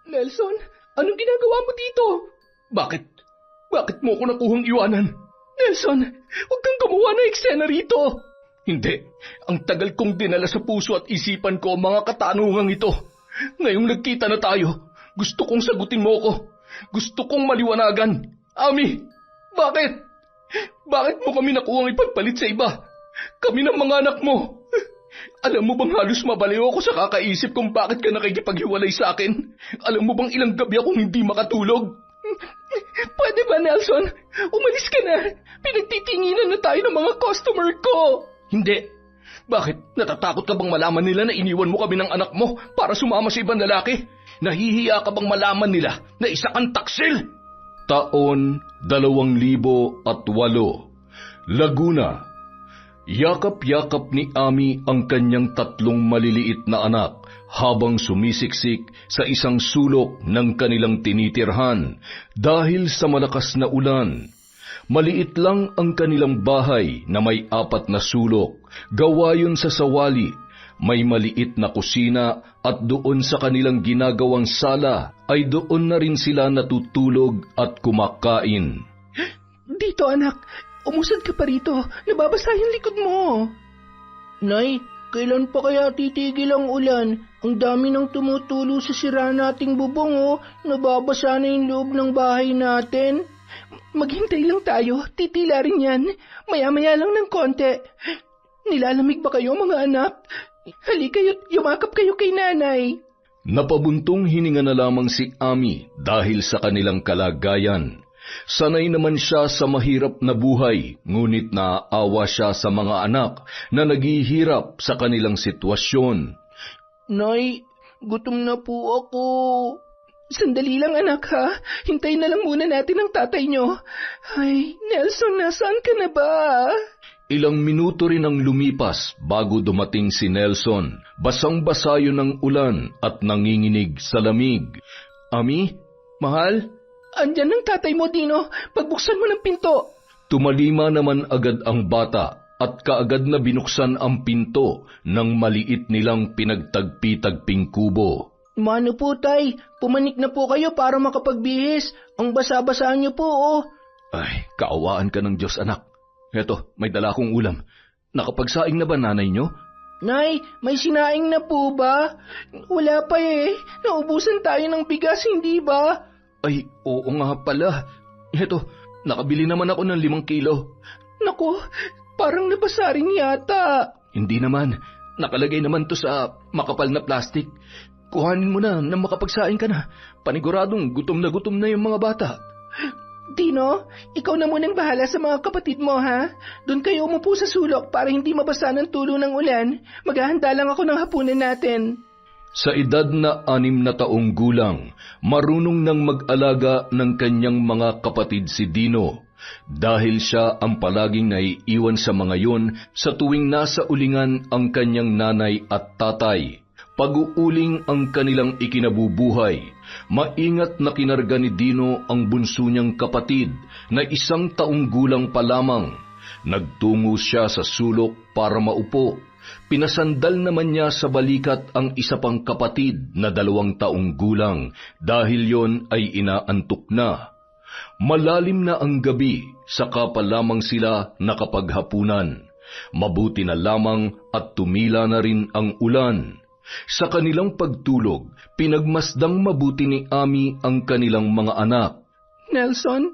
Nelson, anong ginagawa mo dito? Bakit? Bakit mo ko nakuhang iwanan? Nelson, huwag kang gumawa ng eksena rito. Hindi. Ang tagal kong dinala sa puso at isipan ko ang mga katanungang ito. Ngayong nagkita na tayo, gusto kong sagutin mo ko. Gusto kong maliwanagan. Ami, bakit? Bakit mo kami nakuhang ipagpalit sa iba? Kami ng mga anak mo. Alam mo bang halos mabaliw ako sa kakaisip kung bakit ka nakikipaghiwalay sa akin? Alam mo bang ilang gabi akong hindi makatulog? Pwede ba, Nelson? Umalis ka na. Pinagtitinginan na tayo ng mga customer ko. Hindi. Bakit? Natatakot ka bang malaman nila na iniwan mo kami ng anak mo para sumama sa ibang lalaki? Nahihiya ka bang malaman nila na isa kang taksil? Taon 2008, Laguna. Yakap-yakap ni Ami ang kanyang 3 maliliit na anak habang sumisiksik sa isang sulok ng kanilang tinitirhan dahil sa malakas na ulan. Maliit lang ang kanilang bahay na may 4 na sulok, gawa yun sa sawali. May maliit na kusina at doon sa kanilang ginagawang sala ay doon na rin sila natutulog at kumakain. Dito anak, umusad ka pa rito, nababasa yung likod mo. Nay, kailan pa kaya titigil ang ulan? Ang dami nang tumutulo sa sira nating bubong nababasa na yung loob ng bahay natin. Maghintay lang tayo, titila rin yan. Maya-maya lang ng konti. Nilalamig ba kayo mga anak? Halika't yumakap kayo kay nanay. Napabuntong hininga na lamang si Ami dahil sa kanilang kalagayan. Sanay naman siya sa mahirap na buhay, ngunit naaawa siya sa mga anak na naghihirap sa kanilang sitwasyon. Nay, gutom na po ako. Sandali lang anak ha, hintayin na lang muna natin ang tatay nyo. Ay, Nelson, nasaan ka na ba? Ilang minuto rin ang lumipas bago dumating si Nelson. Basang-basa yun ng ulan at nanginginig sa lamig. Ami, mahal? Andyan ang tatay mo, Dino. Pagbuksan mo ng pinto. Tumalima naman agad ang bata at kaagad na binuksan ang pinto ng maliit nilang pinagtagpi-tagping kubo. Mano po, tay? Pumanik na po kayo para makapagbihis. Ang basa-basa niyo po, Ay, kaawaan ka ng Diyos, anak. Eto, may dala kong ulam. Nakapagsaing na ba nanay nyo? Nay, may sinaing na po ba? Wala pa Naubusan tayo ng bigas, hindi ba? Ay, oo nga pala. Eto, nakabili naman ako ng 5 kilo. Naku, parang nabasa rin yata. Hindi naman. Nakalagay naman to sa makapal na plastik. Kuhanin mo na nang makapagsaing ka na. Paniguradong gutom na yung mga bata. Dino, ikaw na munang bahala sa mga kapatid mo, ha? Doon kayo umupo sa sulok para hindi mabasa ng tulo ng ulan. Maghahanda lang ako ng hapunan natin. Sa edad na 6 na taong gulang, marunong nang mag-alaga ng kanyang mga kapatid si Dino. Dahil siya ang palaging naiiwan sa mga yon sa tuwing nasa ulingan ang kanyang nanay at tatay. Pag-uuling ang kanilang ikinabubuhay, maingat na kinarga ni Dino ang bunso niyang kapatid na 1 taong gulang pa lamang. Nagtungo siya sa sulok para maupo. Pinasandal naman niya sa balikat ang isa pang kapatid na 2 taong gulang dahil yon ay inaantok na. Malalim na ang gabi, saka pa lamang sila nakapaghapunan. Mabuti na lamang at tumila na rin ang ulan. Sa kanilang pagtulog, pinagmasdang mabuti ni Ami ang kanilang mga anak. Nelson,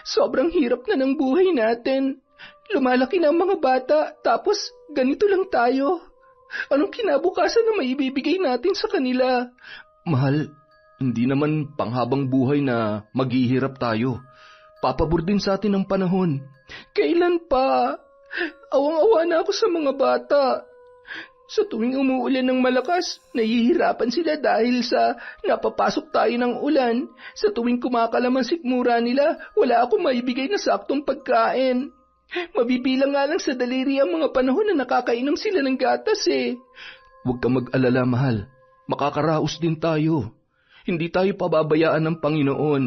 sobrang hirap na ng buhay natin. Lumalaki na ang mga bata, tapos ganito lang tayo. Anong kinabukasan na maibibigay natin sa kanila? Mahal, hindi naman panghabang buhay na maghihirap tayo. Papabor din sa atin ang panahon. Kailan pa? Awang-awa na ako sa mga bata. Sa tuwing umuulan ng malakas, nahihirapan sila dahil sa napapasok tayo ng ulan. Sa tuwing kumakalaman sikmura nila, wala akong maibigay na saktong pagkain. Mabibilang nga lang sa daliri ang mga panahon na nakakainom sila ng gatas Huwag ka mag-alala, mahal. Makakaraos din tayo. Hindi tayo pababayaan ng Panginoon.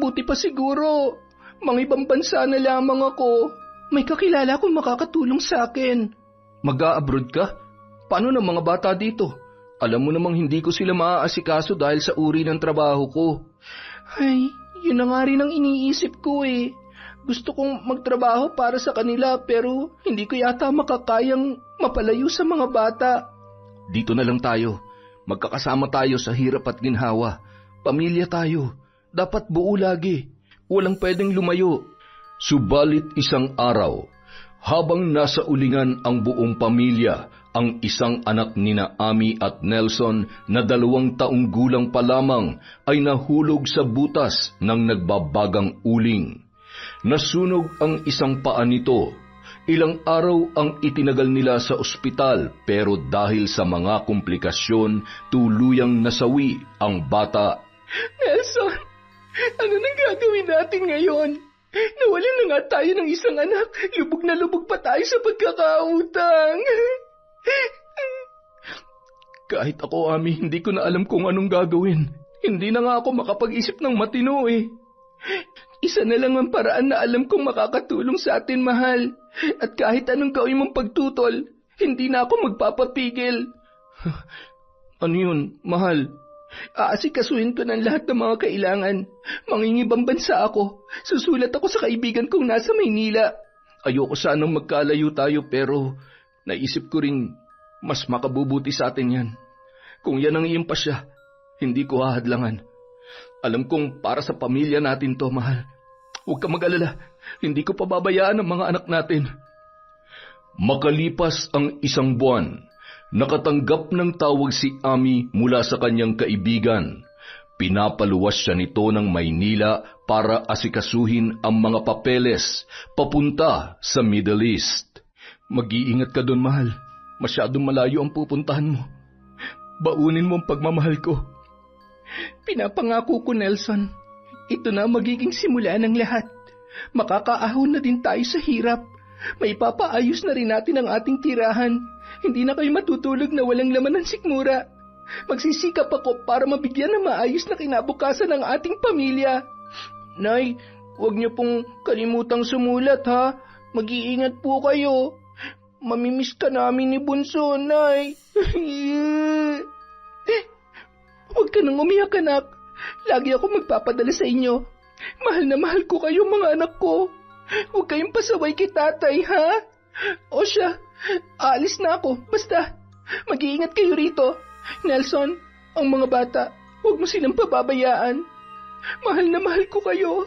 Buti pa siguro. Mga ibang bansa na lamang ako. May kakilala akong makakatulong sa akin. Mag-a-abroad ka? Paano ng mga bata dito? Alam mo namang hindi ko sila maaasikaso dahil sa uri ng trabaho ko. Ay, yun na nga rin ang iniisip ko eh. Gusto kong magtrabaho para sa kanila pero hindi ko yata makakayang mapalayo sa mga bata. Dito na lang tayo. Magkakasama tayo sa hirap at ginhawa. Pamilya tayo. Dapat buo lagi. Walang pwedeng lumayo. Subalit isang araw, habang nasa ulingan ang buong pamilya, ang isang anak nina Ami at Nelson na 2 taong gulang pa lamang ay nahulog sa butas ng nagbabagang uling. Nasunog ang isang paa nito. Ilang araw ang itinagal nila sa ospital pero dahil sa mga komplikasyon, tuluyang nasawi ang bata. Nelson, ano nang gagawin natin ngayon? Nawalan na nga tayo ng isang anak. Lubog na lubog pa tayo sa pagkakautang. Kahit ako, Ami, hindi ko na alam kung anong gagawin. Hindi na nga ako makapag-isip ng matino eh. Isa na lang ang paraan na alam kong makakatulong sa atin, mahal. At kahit anong gawin mong pagtutol, hindi na ako magpapapigil. Ano yun, mahal? Aasikasuhin ko ng lahat ng mga kailangan. Mangingibang bansa ako. Susulat ako sa kaibigan kong nasa Maynila. Ayoko sanang magkalayo tayo pero naisip ko ring mas makabubuti sa atin yan. Kung yan ang iyong pasya, hindi ko hahadlangan. Alam kong para sa pamilya natin to, mahal. Huwag ka mag-alala, hindi ko pababayaan ang mga anak natin. Makalipas ang 1 buwan, nakatanggap ng tawag si Ami mula sa kanyang kaibigan. Pinapaluwas siya nito ng Maynila para asikasuhin ang mga papeles papunta sa Middle East. Mag-iingat ka doon, mahal. Masyadong malayo ang pupuntahan mo. Baunin mo ang pagmamahal ko. Pinapangako ko, Nelson. Ito na magiging simula ng lahat. Makakaahon na din tayo sa hirap. May papaayos na rin natin ang ating tirahan. Hindi na kayo matutulog na walang laman ng sikmura. Magsisikap ako para mabigyan ng maayos na kinabukasan ng ating pamilya. Nay, huwag niyo pong kalimutang sumulat ha. Mag-iingat po kayo. Mamimiss ka namin ni Bunso, Nay. Huwag ka nang umiyak, anak. Lagi ako magpapadala sa inyo. Mahal na mahal ko kayo, mga anak ko. Huwag kayong pasaway kay tatay, ha? O siya, aalis na ako. Basta, mag-iingat kayo rito. Nelson, ang mga bata, huwag mo silang pababayaan. Mahal na mahal ko kayo.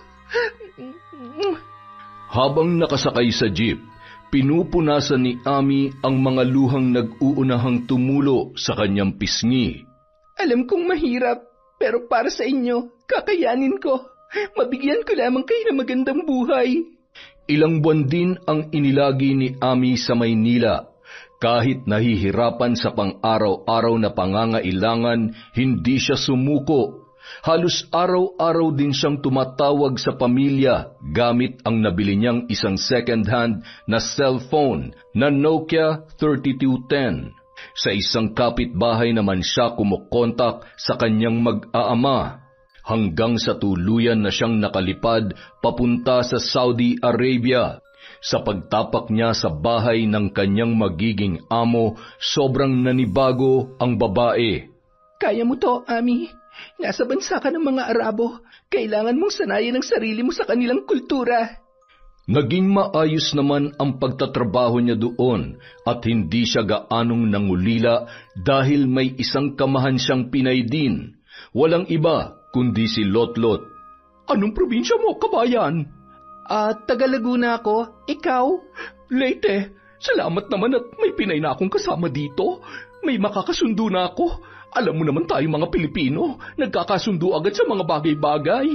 Habang nakasakay sa jeep, pinupunasan ni Ami ang mga luhang nag-uunahang tumulo sa kanyang pisngi. Alam kong mahirap, pero para sa inyo, kakayanin ko. Mabigyan ko lamang kayo ng magandang buhay. Ilang buwan din ang inilagi ni Ami sa Maynila. Kahit nahihirapan sa pang-araw-araw na pangangailangan, hindi siya sumuko. Halos araw-araw din siyang tumatawag sa pamilya gamit ang nabili niyang isang second-hand na cellphone na Nokia 3210. Sa isang kapitbahay naman siya kumukontak sa kanyang mag-aama hanggang sa tuluyan na siyang nakalipad papunta sa Saudi Arabia. Sa pagtapak niya sa bahay ng kanyang magiging amo, sobrang nanibago ang babae. Kaya mo to, Ami. Nasa bansa ka ng mga Arabo. Kailangan mong sanayin ang sarili mo sa kanilang kultura. Naging maayos naman ang pagtatrabaho niya doon at hindi siya gaanong nangulila dahil may isang kamahan siyang Pinay din. Walang iba kundi si Lotlot. Anong probinsya mo, kabayan? Taga Laguna ako. Ikaw? Leyte. Salamat naman at may Pinay na akong kasama dito. May makakasundo na ako. Alam mo naman tayo mga Pilipino, nagkakasundo agad sa mga bagay-bagay.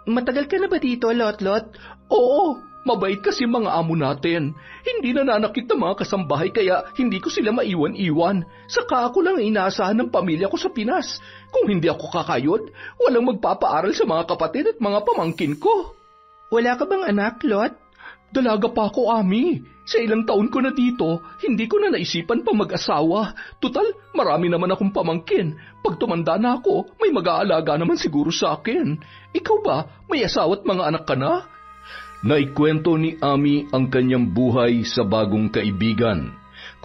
Matagal ka na ba dito, Lotlot? Oo, mabait kasi mga amo natin. Hindi nananakit ng mga kasambahay kaya hindi ko sila maiwan-iwan. Saka ako lang inaasahan ng pamilya ko sa Pinas. Kung hindi ako kakayod, walang magpapaaral sa mga kapatid at mga pamangkin ko. Wala ka bang anak, Lot? Dalaga pa ako, Ami. Sa ilang taon ko na dito, hindi ko na naisipan pa mag-asawa. Tutal, marami naman akong pamangkin. Pag tumanda na ako, may mag-aalaga naman siguro sa akin. Ikaw ba, may asawa at mga anak ka na? Naikwento ni Ami ang kanyang buhay sa bagong kaibigan.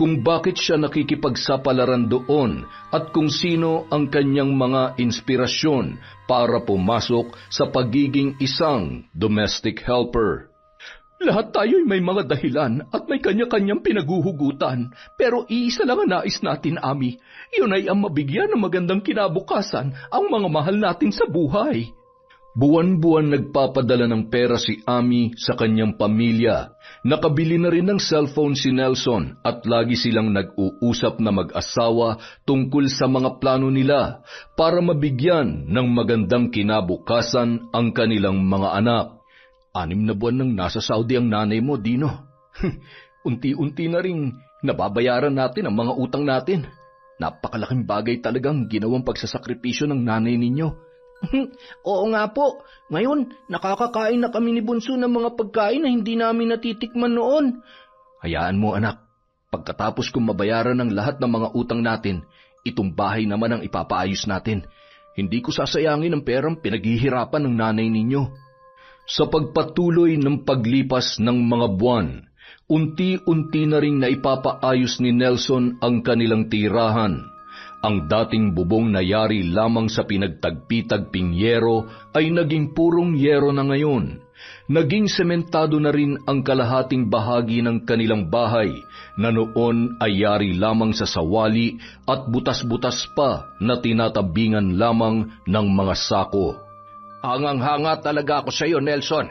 kung bakit siya nakikipagsapalaran doon at kung sino ang kanyang mga inspirasyon para pumasok sa pagiging isang domestic helper. Lahat tayo'y may mga dahilan at may kanya-kanyang pinaguhugutan. Pero iisa lang ang nais natin, Ami. Yun ay ang mabigyan ng magandang kinabukasan ang mga mahal natin sa buhay. Buwan-buwan nagpapadala ng pera si Ami sa kanyang pamilya. Nakabili na rin ng cellphone si Nelson at lagi silang nag-uusap na mag-asawa tungkol sa mga plano nila para mabigyan ng magandang kinabukasan ang kanilang mga anak. 6 na buwan nang nasa Saudi ang nanay mo, Dino. Unti-unti na ring nababayaran natin ang mga utang natin. Napakalaking bagay talagang ginawang pagsasakripisyo ng nanay ninyo. Oo nga po. Ngayon, nakakakain na kami ni Bunso ng mga pagkain na hindi namin natitikman noon. Hayaan mo, anak. Pagkatapos kong mabayaran ng lahat ng mga utang natin, itong bahay naman ang ipapaayos natin. Hindi ko sasayangin ang perang pinaghihirapan ng nanay ninyo. Sa pagpatuloy ng paglipas ng mga buwan, unti-unti na ring naipapaayos ni Nelson ang kanilang tirahan. Ang dating bubong na yari lamang sa pinagtagpi-tagping yero ay naging purong yero na ngayon. Naging sementado na rin ang kalahating bahagi ng kanilang bahay na noon ay yari lamang sa sawali at butas-butas pa na tinatabingan lamang ng mga sako. Hangang-hanga talaga ako sa iyo, Nelson.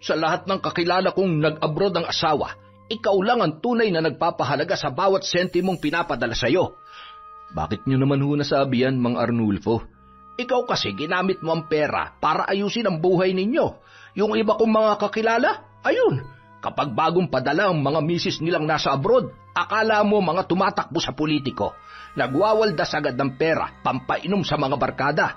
Sa lahat ng kakilala kong nag-abroad ang asawa, ikaw lang ang tunay na nagpapahalaga sa bawat sentimong pinapadala sa iyo. Bakit niyo naman ho nasabi yan, Mang Arnulfo? Ikaw kasi ginamit mo ang pera para ayusin ang buhay ninyo. Yung iba kong mga kakilala, ayun, kapag bagong padala ang mga misis nilang nasa abroad, akala mo mga tumatakbo sa politiko. Nagwawaldas agad ng pera, pampainom sa mga barkada.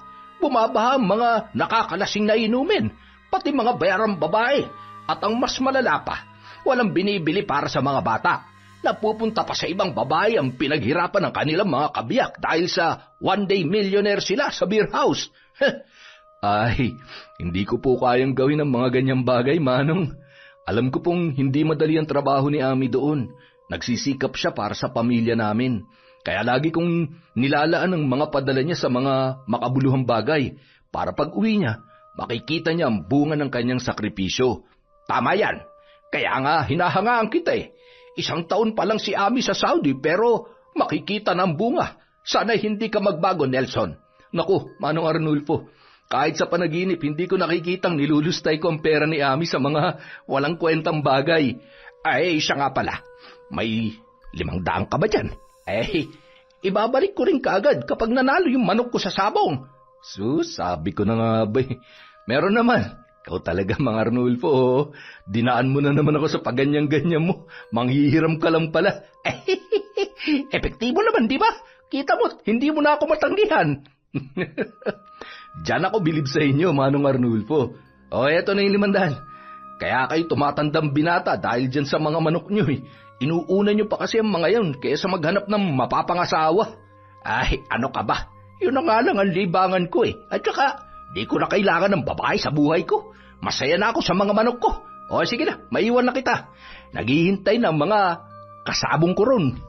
Bumabaha ang mga nakakalasing na inumin, pati mga bayarang babae. At ang mas malala pa, walang binibili para sa mga bata. Napupunta pa sa ibang babae ang pinaghirapan ng kanilang mga kabiyak dahil sa one-day millionaire sila sa beer house. Ay, hindi ko po kayang gawin ang mga ganyang bagay, Manong. Alam ko pong hindi madali ang trabaho ni Ami doon. Nagsisikap siya para sa pamilya namin. Kaya lagi kong nilalaan ang mga padala niya sa mga makabuluhang bagay para pag uwi niya, makikita niya ang bunga ng kanyang sakripisyo. Tama yan. Kaya nga hinahangaan kita eh. 1 taon pa lang si Ami sa Saudi pero makikita na ang bunga. Sana'y hindi ka magbago, Nelson. Naku, Manong Arnulfo, kahit sa panaginip hindi ko nakikitang nilulustay ko ang pera ni Ami sa mga walang kwentang bagay. Ay, siya nga pala. May 500 ka ba dyan? Ibabalik ko rin kaagad kapag nanalo yung manok ko sa sabong. Sabi ko na nga ba meron naman. Ikaw talaga, Mang Arnulfo. Dinaan mo na naman ako sa paganyang-ganyan mo. Manghihiram ka lang pala. Epektibo naman, di ba? Kita mo, hindi mo na ako matanggihan. Diyan ako bilib sa inyo, Manong Arnulfo. Eto na yung 500. Kaya kayo tumatandang binata dahil dyan sa mga manok nyo eh. Inuuna nyo pa kasi ang mga yun kaysa maghanap ng mapapangasawa. Ay, ano ka ba? Yun na nga lang ang libangan ko eh. At saka, di ko na kailangan ng babae sa buhay ko. Masaya na ako sa mga manok ko. Sige na, maiwan na kita. Naghihintay ng mga kasabong ko ron.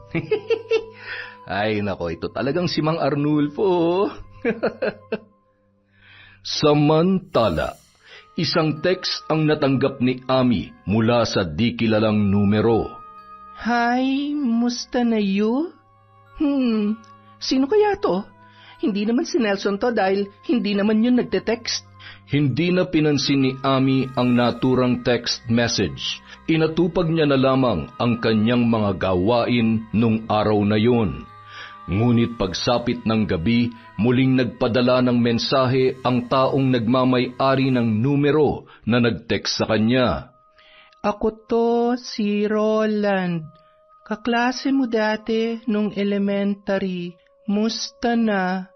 Ay, nako, ito talagang si Mang Arnulfo. Samantala, isang text ang natanggap ni Ami mula sa di kilalang numero. Hi, musta na you? Sino kaya to? Hindi naman si Nelson to dahil hindi naman yun nagte-text. Hindi na pinansin ni Ami ang naturang text message. Inatupag niya na lamang ang kanyang mga gawain nung araw na yun. Ngunit pagsapit ng gabi, muling nagpadala ng mensahe ang taong nagmamay-ari ng numero na nag-text sa kanya. Ako to, si Roland. Kaklase mo dati nung elementary. Musta na?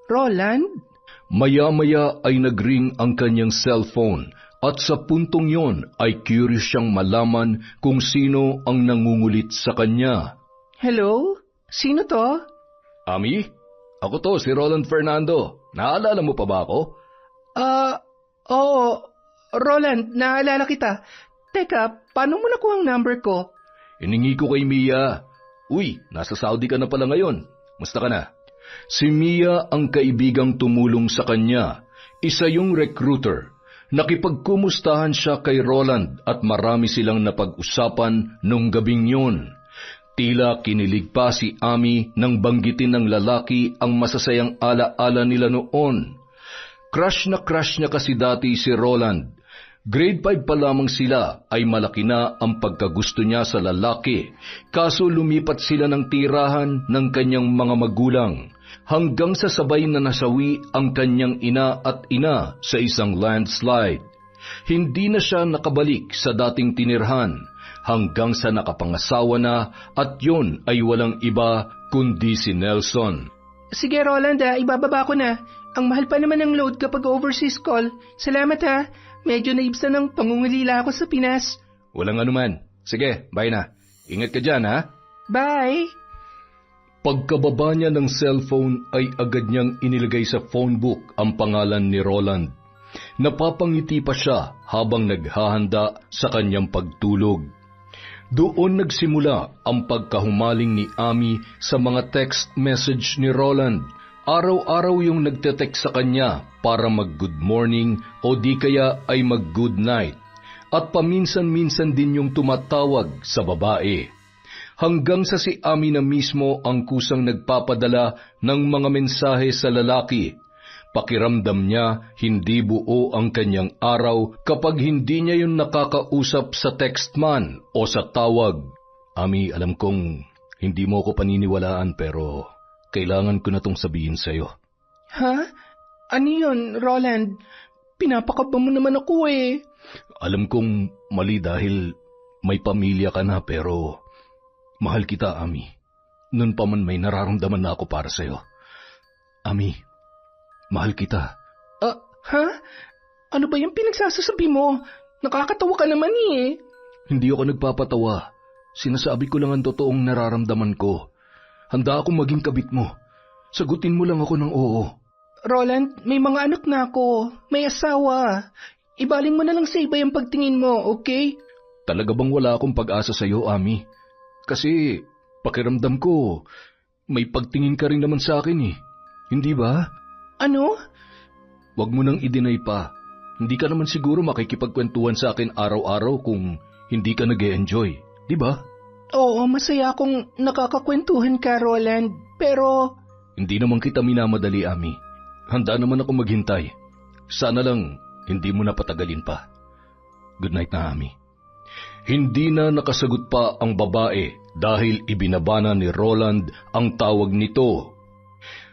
Roland? Maya-maya ay nagring ang kanyang cellphone at sa puntong yon ay curious siyang malaman kung sino ang nangungulit sa kanya. Hello? Sino to? Ami? Ako to, si Roland Fernando. Naalala mo pa ba ako? Oo. Roland, naalala kita. Teka, paano mo nakuha ang number ko? Hiningi ko kay Mia. Uy, nasa Saudi ka na pala ngayon. Musta ka na? Si Mia ang kaibigang tumulong sa kanya. Isa yung recruiter. Nakipagkumustahan siya kay Roland at marami silang napag-usapan nung gabing yun. Tila kinilig pa si Ami nang banggitin ng lalaki ang masasayang ala-ala nila noon. Crush na kasi dati si Roland. Grade 5 pa lamang sila ay malaki na ang pagkagusto niya sa lalaki. Kaso lumipat sila ng tirahan ng kanyang mga magulang. Hanggang sa sabay na nasawi ang kanyang ina at ina sa isang landslide. Hindi na siya nakabalik sa dating tinirhan hanggang sa nakapangasawa na at yun ay walang iba kundi si Nelson. Sige Roland ibababa ko na. Ang mahal pa naman ng load kapag overseas call. Salamat ha. Medyo naibsa ng pangungulila ako sa Pinas. Walang anuman. Sige, bye na. Ingat ka dyan ha. Bye! Pagkababa niya ng cellphone ay agad niyang inilagay sa phone book ang pangalan ni Roland. Napapangiti pa siya habang naghahanda sa kanyang pagtulog. Doon nagsimula ang pagkahumaling ni Ami sa mga text message ni Roland. Araw-araw yung nagte-text sa kanya para mag-good morning o di kaya ay mag-good night. At paminsan-minsan din yung tumatawag sa babae. Hanggang sa si Ami na mismo ang kusang nagpapadala ng mga mensahe sa lalaki. Pakiramdam niya hindi buo ang kanyang araw kapag hindi niya yun nakakausap sa text man o sa tawag. Ami, alam kong hindi mo ko paniniwalaan pero kailangan ko na tong sabihin sa'yo. Ha? Ano yun, Roland? Pinapakaba mo naman ako eh. Alam kong mali dahil may pamilya ka na pero mahal kita, Ami. Noon pa man may nararamdaman na ako para sa'yo. Ami, mahal kita. Ha? Ano ba yung pinagsasasabi mo? Nakakatawa ka naman eh. Hindi ako nagpapatawa. Sinasabi ko lang ang totoong nararamdaman ko. Handa akong maging kabit mo. Sagutin mo lang ako ng oo. Roland, may mga anak na ako. May asawa. Ibaling mo na lang sa iba yung pagtingin mo, okay? Talaga bang wala akong pag-asa sa'yo, Ami? Kasi pakiramdam ko, may pagtingin ka rin naman sa akin eh. Hindi ba? Ano? Huwag mo nang i-deny pa. Hindi ka naman siguro makikipagkwentuhan sa akin araw-araw kung hindi ka nag-e-enjoy. Di ba? Oo, masaya akong nakakakwentuhan ka, Roland. Pero hindi naman kita minamadali, Ami. Handa naman ako maghintay. Sana lang hindi mo na patagalin pa. Good night na, Ami. Hindi na nakasagot pa ang babae dahil ibinabana ni Roland ang tawag nito.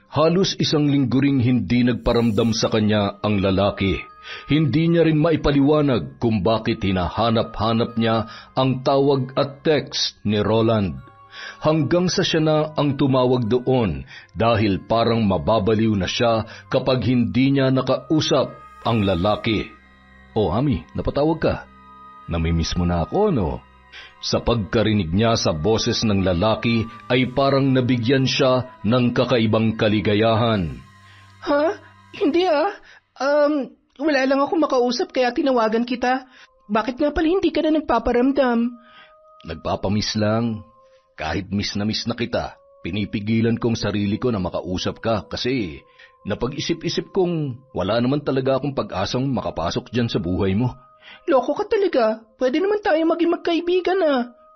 Halos isang linggo ring hindi nagparamdam sa kanya ang lalaki. Hindi niya rin maipaliwanag kung bakit hinahanap-hanap niya ang tawag at text ni Roland. Hanggang sa siya na ang tumawag doon dahil parang mababaliw na siya kapag hindi niya nakausap ang lalaki. O Ami, napatawag ka? Namimiss mo na ako, no? Sa pagkarinig niya sa boses ng lalaki ay parang nabigyan siya ng kakaibang kaligayahan. Ha? Hindi wala lang ako makausap kaya tinawagan kita. Bakit nga pala hindi ka na nagpaparamdam? Nagpapamiss lang. Kahit miss na kita, pinipigilan kong sarili ko na makausap ka kasi napag-isip-isip kong wala naman talaga akong pag-asang makapasok dyan sa buhay mo. Loko ka talaga. Pwede naman tayo maging magkaibigan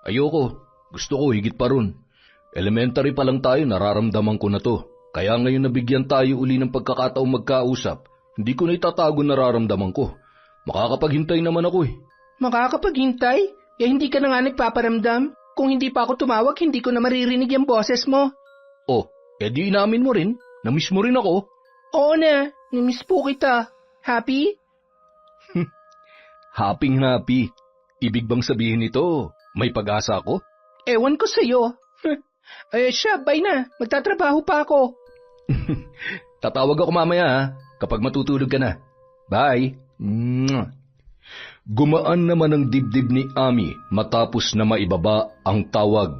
Ayoko. Gusto ko higit pa ron. Elementary pa lang tayo, nararamdaman ko na to. Kaya ngayon nabigyan tayo uli ng pagkakataong magkausap. Hindi ko na itatago nararamdaman ko. Makakapaghintay naman ako eh. Makakapaghintay? Hindi ka na nga nagpaparamdam? Kung hindi pa ako tumawag, hindi ko na maririnig yung boses mo. Oh, edi inamin mo rin. Namiss mo rin ako. Oo na, namiss po kita. Happy? Happy. Ibig bang sabihin nito, may pag-asa ako? Ewan ko sa'yo. Siya, bye na. Magtatrabaho pa ako. Tatawag ako mamaya ha, kapag matutulog ka na. Bye. Gumaan naman ang dibdib ni Ami matapos na maibaba ang tawag.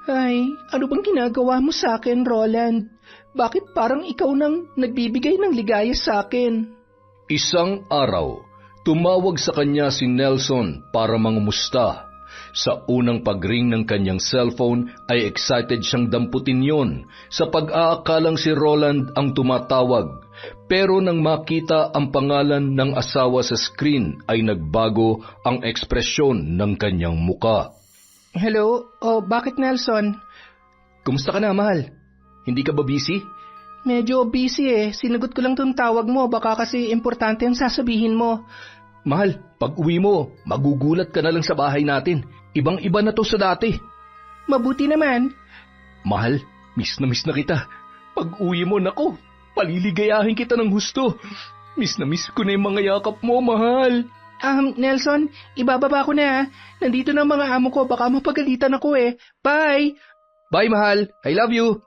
Ay, ano bang ginagawa mo sa akin, Roland? Bakit parang ikaw nang nagbibigay ng ligaya sa akin? Isang araw, tumawag sa kanya si Nelson para mangumusta. Sa unang pagring ng kanyang cellphone ay excited siyang damputin yon sa pag-aakalang si Roland ang tumatawag. Pero nang makita ang pangalan ng asawa sa screen ay nagbago ang ekspresyon ng kanyang muka. Hello? Oh, bakit Nelson? Kumusta ka na, mahal? Hindi ka ba busy? Medyo busy Sinagot ko lang tong tawag mo. Baka kasi importante ang sasabihin mo. Mahal, pag uwi mo, magugulat ka na lang sa bahay natin. Ibang-iba na to sa dati. Mabuti naman. Mahal, miss na kita. Pag uwi mo, nako, paliligayahin kita ng husto. Miss na miss ko na yung mga yakap mo, mahal. Nelson, ibababa ko na. Nandito na ang mga amo ko, baka mapagalitan ako Bye! Bye, mahal. I love you.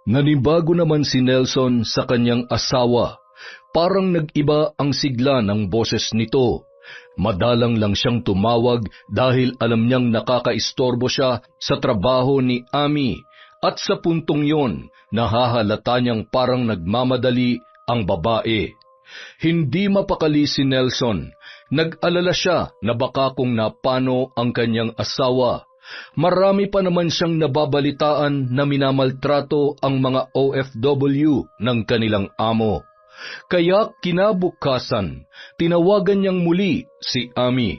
Nanibago naman si Nelson sa kanyang asawa. Parang nag-iba ang sigla ng boses nito. Madalang lang siyang tumawag dahil alam niyang nakakaistorbo siya sa trabaho ni Ami at sa puntong yon, nahahalata niyang parang nagmamadali ang babae. Hindi mapakali si Nelson. Nag-alala siya na baka kung napano ang kanyang asawa. Marami pa naman siyang nababalitaan na minamaltrato ang mga OFW ng kanilang amo. Kaya kinabukasan, tinawagan niyang muli si Ami.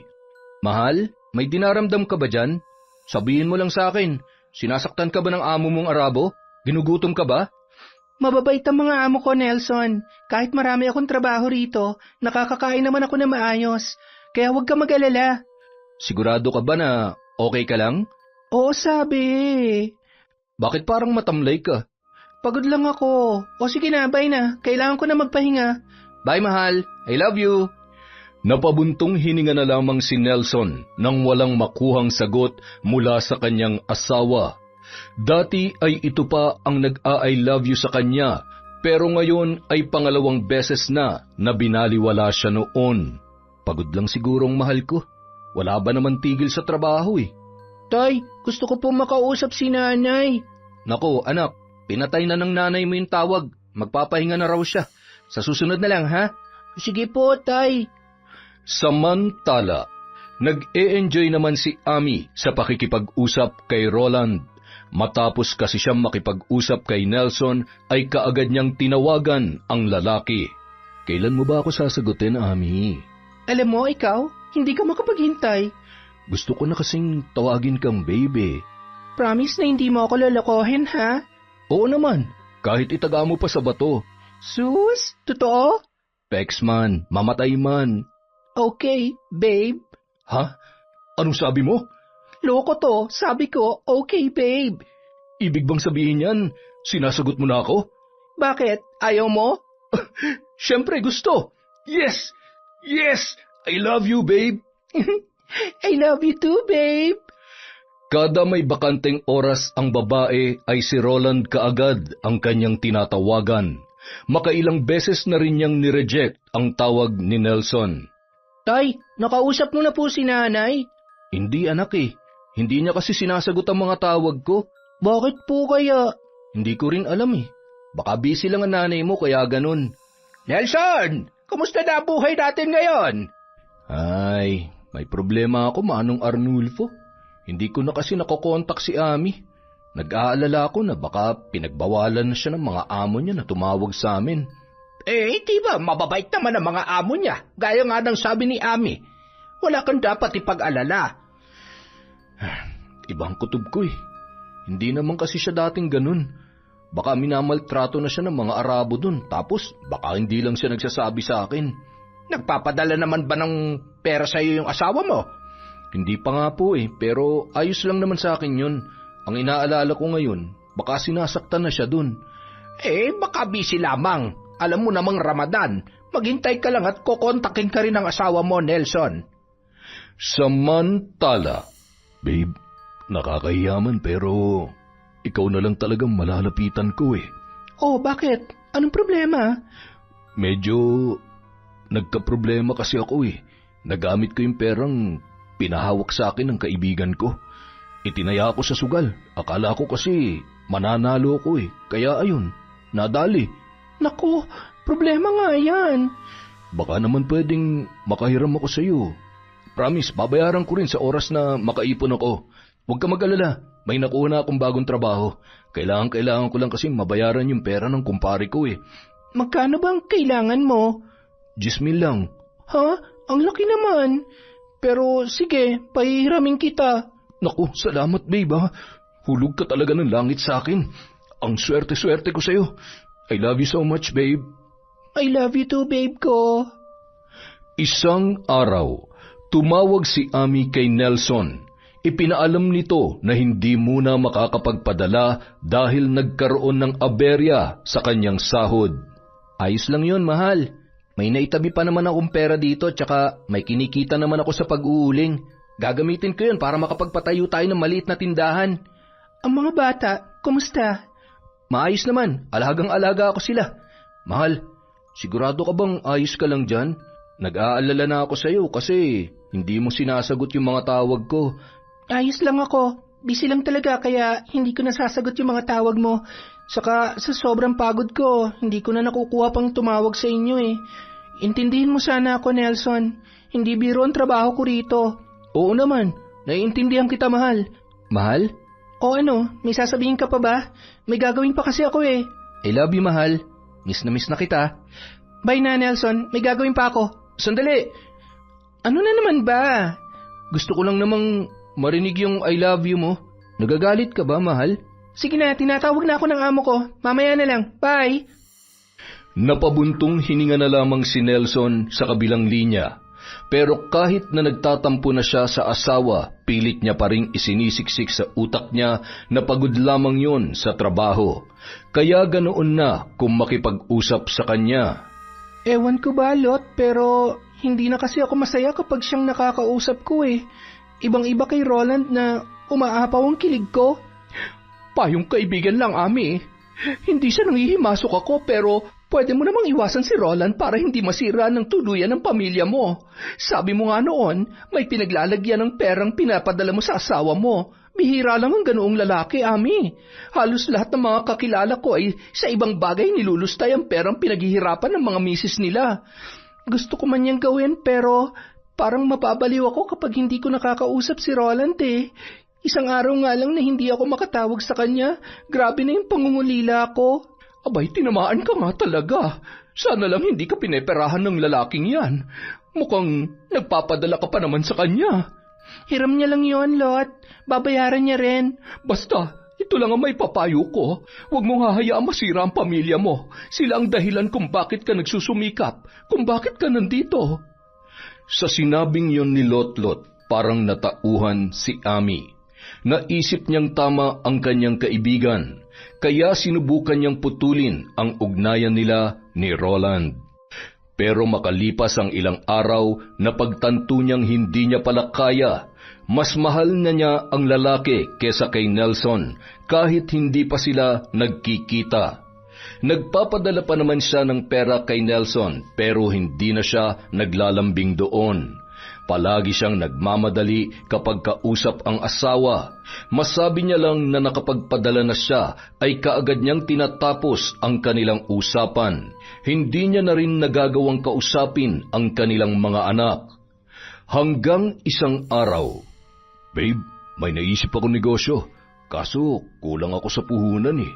Mahal, may dinaramdam ka ba dyan? Sabihin mo lang sa akin, sinasaktan ka ba ng amo mong Arabo? Ginugutom ka ba? Mababait ang mga amo ko, Nelson. Kahit marami akong trabaho rito, nakakakain naman ako na maayos. Kaya huwag ka mag-alala. Sigurado ka ba na okay ka lang? Oo, sabi. Bakit parang matamlay ka? Pagod lang ako. O sige na, bye na. Kailangan ko na magpahinga. Bye, mahal. I love you. Napabuntong hininga na lamang si Nelson nang walang makuhang sagot mula sa kanyang asawa. Dati ay ito pa ang nag-I love you sa kanya, pero ngayon ay pangalawang beses na binaliwala siya noon. Pagod lang sigurong mahal ko. Wala ba naman tigil sa trabaho Tay, gusto ko pong makausap si nanay. Nako, anak. Pinatay na ng nanay mo yung tawag. Magpapahinga na raw siya. Sa susunod na lang, ha? Sige po, tay. Samantala, nag-e-enjoy naman si Ami sa pakikipag-usap kay Roland. Matapos kasi siyang makipag-usap kay Nelson, ay kaagad niyang tinawagan ang lalaki. Kailan mo ba ako sasagutin, Ami? Alam mo, ikaw, hindi ka makapaghintay. Gusto ko na kasing tawagin kang baby. Promise na hindi mo ako lolokohin, ha? Oo naman, kahit itaga mo pa sa bato. Sus, totoo? Pex man, mamatay man. Okay, babe. Ha? Anong sabi mo? Loko to, sabi ko, okay, babe. Ibig bang sabihin yan, sinasagot mo na ako? Bakit? Ayaw mo? Siyempre gusto. Yes! Yes! I love you, babe. I love you too, babe. Kada may bakanteng oras ang babae ay si Roland kaagad ang kanyang tinatawagan. Makailang beses na rin niyang nireject ang tawag ni Nelson. Tay, nakausap mo na po si nanay? Hindi anak Hindi niya kasi sinasagot ang mga tawag ko. Bakit po kaya? Hindi ko rin alam Baka busy lang ang nanay mo kaya ganun. Nelson, kumusta na ang buhay natin ngayon? Ay, may problema ako Manong Arnulfo. Hindi ko na kasi nakokontak si Ami. Nag-aalala ako na baka pinagbawalan na siya ng mga amo niya na tumawag sa amin. Di ba mababait naman ang mga amo niya? Gaya nga ng sabi ni Ami. Wala kang dapat ipag-alala. Ibang kutob ko Hindi naman kasi siya dating ganun. Baka minamaltrato na siya ng mga Arabo dun. Tapos baka hindi lang siya nagsasabi sa akin. Nagpapadala naman ba ng pera sa iyo yung asawa mo? Hindi pa nga po pero ayos lang naman sa akin yun. Ang inaalala ko ngayon, baka sinasaktan na siya dun. Baka busy lamang. Alam mo namang Ramadan, maghintay ka lang at kokontakin ka rin ng asawa mo, Nelson. Samantala, babe, nakakahiyaman pero ikaw na lang talagang malalapitan ko Oh, bakit? Anong problema? Medyo nagka-problema kasi ako Nagamit ko yung perang pinahawak sa akin ng kaibigan ko. Itinaya ako sa sugal. Akala ko kasi mananalo ko Kaya ayun, nadali. Naku, problema nga yan. Baka naman pwedeng makahiram ako sa iyo. Promise, babayaran ko rin sa oras na makaipon ako. Huwag ka mag-alala, may nakuha na akong bagong trabaho. Kailangan ko lang kasi mabayaran yung pera ng kumpare ko eh. Magkano bang kailangan mo? 10,000 lang. Ha? Ang laki naman. Pero sige, pahihiramin kita. Naku, salamat babe ha. Hulog ka talaga ng langit sa akin. Ang swerte-swerte ko sa'yo. I love you so much babe. I love you too, babe ko. Isang araw, tumawag si Ami kay Nelson. Ipinaalam nito na hindi muna makakapagpadala dahil nagkaroon ng aberya sa kanyang sahod. Ayos lang yun, mahal. May naitabi pa naman akong pera dito tsaka may kinikita naman ako sa pag-uuling. Gagamitin ko yun para makapagpatayo tayo ng maliit na tindahan. Ang mga bata, kumusta? Maayos naman, alagang-alaga ako sila. Mahal, sigurado ka bang ayos ka lang dyan? Nag-aalala na ako sa'yo kasi hindi mo sinasagot yung mga tawag ko. Ayos lang ako. Busy lang talaga kaya hindi ko nasasagot yung mga tawag mo. Saka sa sobrang pagod ko, hindi ko na nakukuha pang tumawag sa inyo eh. Intindihin mo sana ako, Nelson. Hindi biro ang trabaho ko rito. Oo naman, naiintindihan kita, mahal. Mahal? O ano, may sasabihin ka pa ba? May gagawin pa kasi ako eh. I love you, mahal. Miss na kita. Bye na, Nelson. May gagawin pa ako. Sandali! Ano na naman ba? Gusto ko lang namang marinig yung I love you mo. Nagagalit ka ba, mahal? Sige na, tinatawag na ako ng amo ko. Mamaya na lang. Bye! Napabuntong hininga na lamang si Nelson sa kabilang linya. Pero kahit na nagtatampo na siya sa asawa, pilit niya pa ring isinisiksik sa utak niya na pagod lamang yon sa trabaho. Kaya ganoon na kung makipag-usap sa kanya. Ewan ko ba, Lot, pero hindi na kasi ako masaya kapag siyang nakakausap ko eh. Ibang-iba kay Roland na umaapaw ang kilig ko. Payong kaibigan lang, Ami. Hindi siya nangihimasok ako pero pwede mo namang iwasan si Roland para hindi masira ng tuluyan ng pamilya mo. Sabi mo nga noon, may pinaglalagyan ng perang pinapadala mo sa asawa mo. Bihira lang ang ganoong lalaki, Ami. Halos lahat ng mga kakilala ko ay sa ibang bagay nilulustay ang perang pinaghihirapan ng mga misis nila. Gusto ko man niyang gawin pero parang mapabaliw ako kapag hindi ko nakakausap si Roland eh. Isang araw nga lang na hindi ako makatawag sa kanya. Grabe na yung pangungulila ko. Abay, tinamaan ka nga talaga. Sana lang hindi ka pineperahan ng lalaking yan. Mukhang nagpapadala ka pa naman sa kanya. Hiram niya lang yon, Lot. Babayaran niya rin. Basta, ito lang ang may papayo ko. Huwag mong hahayaang masira ang pamilya mo. Sila ang dahilan kung bakit ka nagsusumikap, kung bakit ka nandito. Sa sinabing yon ni Lotlot, parang natauhan si Ami. Naisip niyang tama ang kanyang kaibigan, kaya sinubukan niyang putulin ang ugnayan nila ni Roland. Pero makalipas ang ilang araw, napagtanto niyang hindi niya pala kaya. Mas mahal na niya ang lalaki kesa kay Nelson kahit hindi pa sila nagkikita. Nagpapadala pa naman siya ng pera kay Nelson pero hindi na siya naglalambing doon. Palagi siyang nagmamadali kapag kausap ang asawa. Masabi niya lang na nakapagpadala na siya ay kaagad niyang tinatapos ang kanilang usapan. Hindi niya na rin nagagawang kausapin ang kanilang mga anak. Hanggang isang araw, "Babe, may naisip ako negosyo. Kaso kulang ako sa puhunan eh.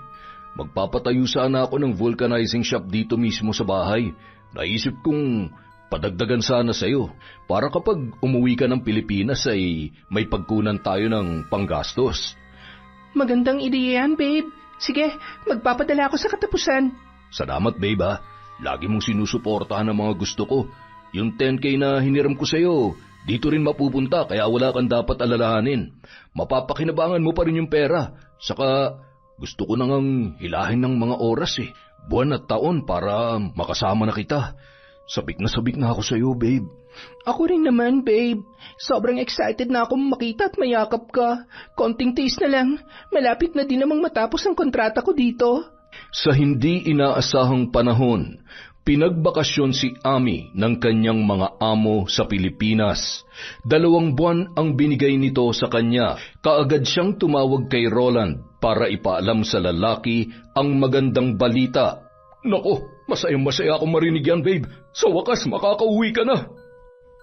Magpapatayo sana ako ng vulcanizing shop dito mismo sa bahay. Naisip kong padagdagan sana sa'yo para kapag umuwi ka ng Pilipinas ay may pagkunan tayo ng panggastos." Magandang ideya yan, babe. Sige, magpapadala ako sa katapusan. Salamat, babe ha. Lagi mong sinusuportahan ang mga gusto ko. Yung 10K na hiniram ko sa'yo, dito rin mapupunta kaya wala kang dapat alalahanin. Mapapakinabangan mo pa rin yung pera. Saka gusto ko nang hilahin ng mga oras eh. Buwan at taon para makasama na kita. Sabik na ako sa'yo, babe. Ako rin naman, babe. Sobrang excited na akong makita at mayakap ka. Konting tiis na lang. Malapit na din namang matapos ang kontrata ko dito. Sa hindi inaasahang panahon, pinagbakasyon si Ami ng kanyang mga amo sa Pilipinas. 2 buwan ang binigay nito sa kanya. Kaagad siyang tumawag kay Roland para ipaalam sa lalaki ang magandang balita. Nako, masayang-masaya akong marinig yan, babe. Sa wakas, makakauwi ka na.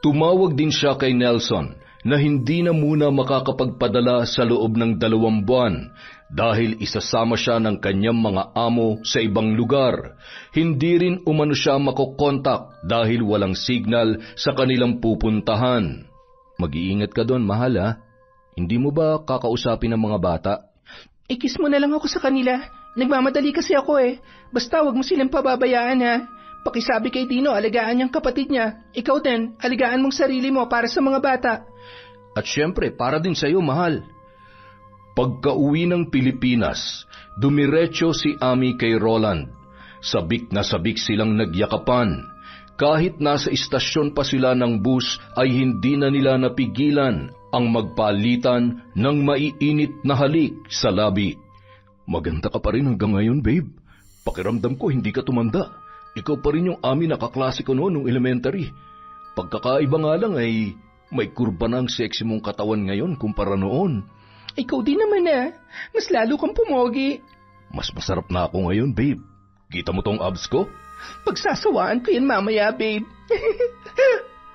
Tumawag din siya kay Nelson na hindi na muna makakapagpadala sa loob ng 2 buwan dahil isasama siya ng kanyang mga amo sa ibang lugar. Hindi rin umano siya makokontak dahil walang signal sa kanilang pupuntahan. Mag-iingat ka doon, mahal ha? Hindi mo ba kakausapin ang mga bata? Ikis mo na lang ako sa kanila. Nagmamadali kasi ako eh. Basta wag mo silang pababayaan ha. Pakisabi kay Dino, alagaan niyang kapatid niya. Ikaw din, alagaan mong sarili mo para sa mga bata. At syempre, para din sa iyo, mahal. Pagka-uwi ng Pilipinas, dumiretso si Ami kay Roland. Sabik na sabik silang nagyakapan. Kahit nasa istasyon pa sila ng bus ay hindi na nila napigilan ang magpalitan ng maiinit na halik sa labi. Maganda ka pa rin hanggang ngayon, babe. Pakiramdam ko hindi ka tumanda. Ikaw pa rin yung Ami na kaklase ko noon nung elementary. Pagkakaiba nga lang ay may kurba na ang sexy mong katawan ngayon kumpara noon. Ikaw din naman mas lalo kang pumogi. Mas masarap na ako ngayon, babe. Kita mo tong abs ko? Pagsasawaan ko yan mamaya, babe.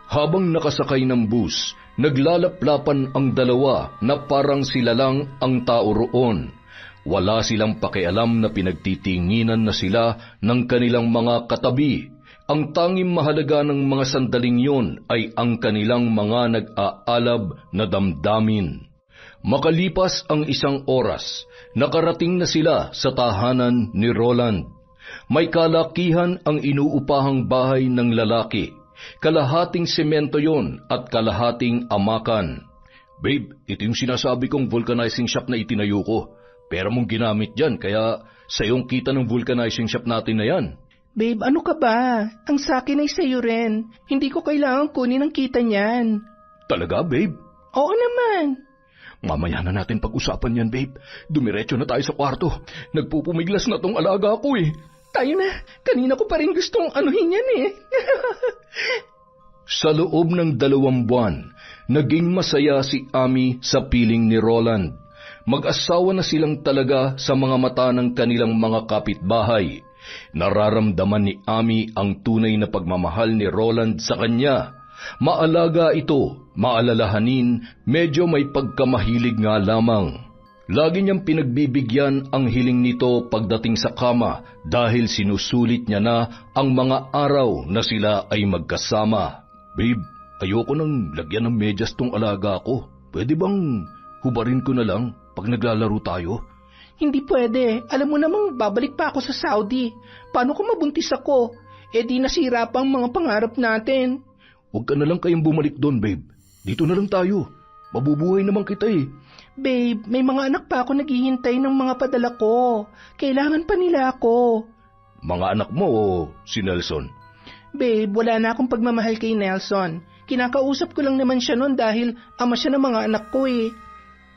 Habang nakasakay ng bus, naglalaplapan ang dalawa na parang sila lang ang tao roon. Wala silang pakialam na pinagtitinginan na sila ng kanilang mga katabi. Ang tanging mahalaga ng mga sandaling yun ay ang kanilang mga nag-aalab na damdamin. Makalipas ang 1 oras, nakarating na sila sa tahanan ni Roland. May kalakihan ang inuupahang bahay ng lalaki. Kalahating semento yon at kalahating amakan. Babe, ito yung sinasabi kong vulcanizing shop na itinayo ko. Pera mong ginamit dyan, kaya sa iyong kita ng vulcanizing shop natin na yan. Babe, ano ka ba? Ang sakin ay sa'yo rin. Hindi ko kailangan kunin ang kita niyan. Talaga, babe? Oo naman. Mamaya na natin pag-usapan yan, babe. Dumiretso na tayo sa kwarto. Nagpupumiglas na tong alaga ko eh. Tayo na. Kanina ko pa rin gustong anuhin yan eh. Sa loob ng 2 buwan, naging masaya si Ami sa piling ni Roland. Mag-asawa na silang talaga sa mga mata ng kanilang mga kapitbahay. Nararamdaman ni Ami ang tunay na pagmamahal ni Roland sa kanya. Maalaga ito, maalalahanin, medyo may pagkamahilig nga lamang. Lagi niyang pinagbibigyan ang hiling nito pagdating sa kama dahil sinusulit niya na ang mga araw na sila ay magkasama. Babe, ayoko nang lagyan ng medyas tong alaga ko. Pwede bang hubarin ko na lang pag naglalaro tayo? Hindi pwede. Alam mo namang babalik pa ako sa Saudi. Paano kung mabuntis ako? Eh di nasira pa ang mga pangarap natin. Huwag ka na lang kayong bumalik doon, babe. Dito na lang tayo. Mabubuhay naman kita eh. Babe, may mga anak pa ako naghihintay ng mga padala ko. Kailangan pa nila ako. Mga anak mo o si Nelson? Babe, wala na akong pagmamahal kay Nelson. Kinakausap ko lang naman siya noon dahil ama siya ng mga anak ko eh.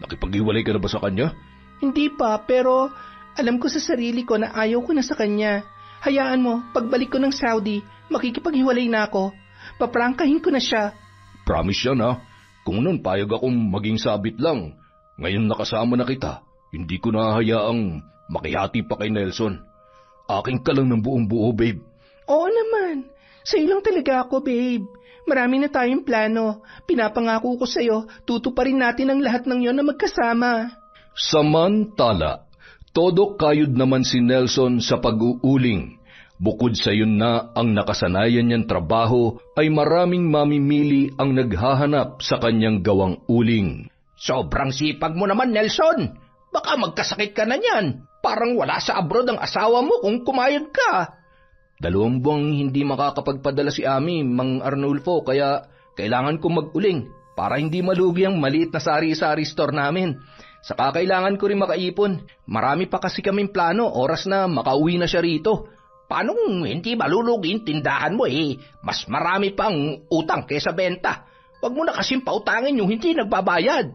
Nakipag-iwalay ka na ba sa kanya? Hindi pa, pero alam ko sa sarili ko na ayaw ko na sa kanya. Hayaan mo, pagbalik ko ng Saudi, makikipaghiwalay na ako. Paprangkahin ko na siya. Promise yan ha. Kung noon payag akong maging sabit lang, ngayon nakasama na kita, hindi ko nahahayaang makihati pa kay Nelson. Aking ka lang ng buong buo, babe. Oo naman. Sa'yo lang talaga ako, babe. Marami na tayong plano. Pinapangako ko sa'yo, tutuparin natin ang lahat ng yon na magkasama. Samantala, todo kayod naman si Nelson sa pag-uuling. Bukod sa yun na ang nakasanayan niyang trabaho ay maraming mamimili ang naghahanap sa kanyang gawang uling. Sobrang sipag mo naman, Nelson. Baka magkasakit ka na niyan. Parang wala sa abroad ang asawa mo kung kumayod ka. 2 buwang hindi makakapagpadala si Ami, Mang Arnulfo, kaya kailangan kong mag-uling para hindi malugi ang maliit na sari-sari store namin. Saka kailangan ko rin makaipon. Marami pa kasi kaming plano, oras na makauwi na siya rito. Paano kung hindi malulugin tindahan mo eh? Mas marami pang utang kaysa benta. Huwag mo na kasing pautangin yung hindi nagbabayad.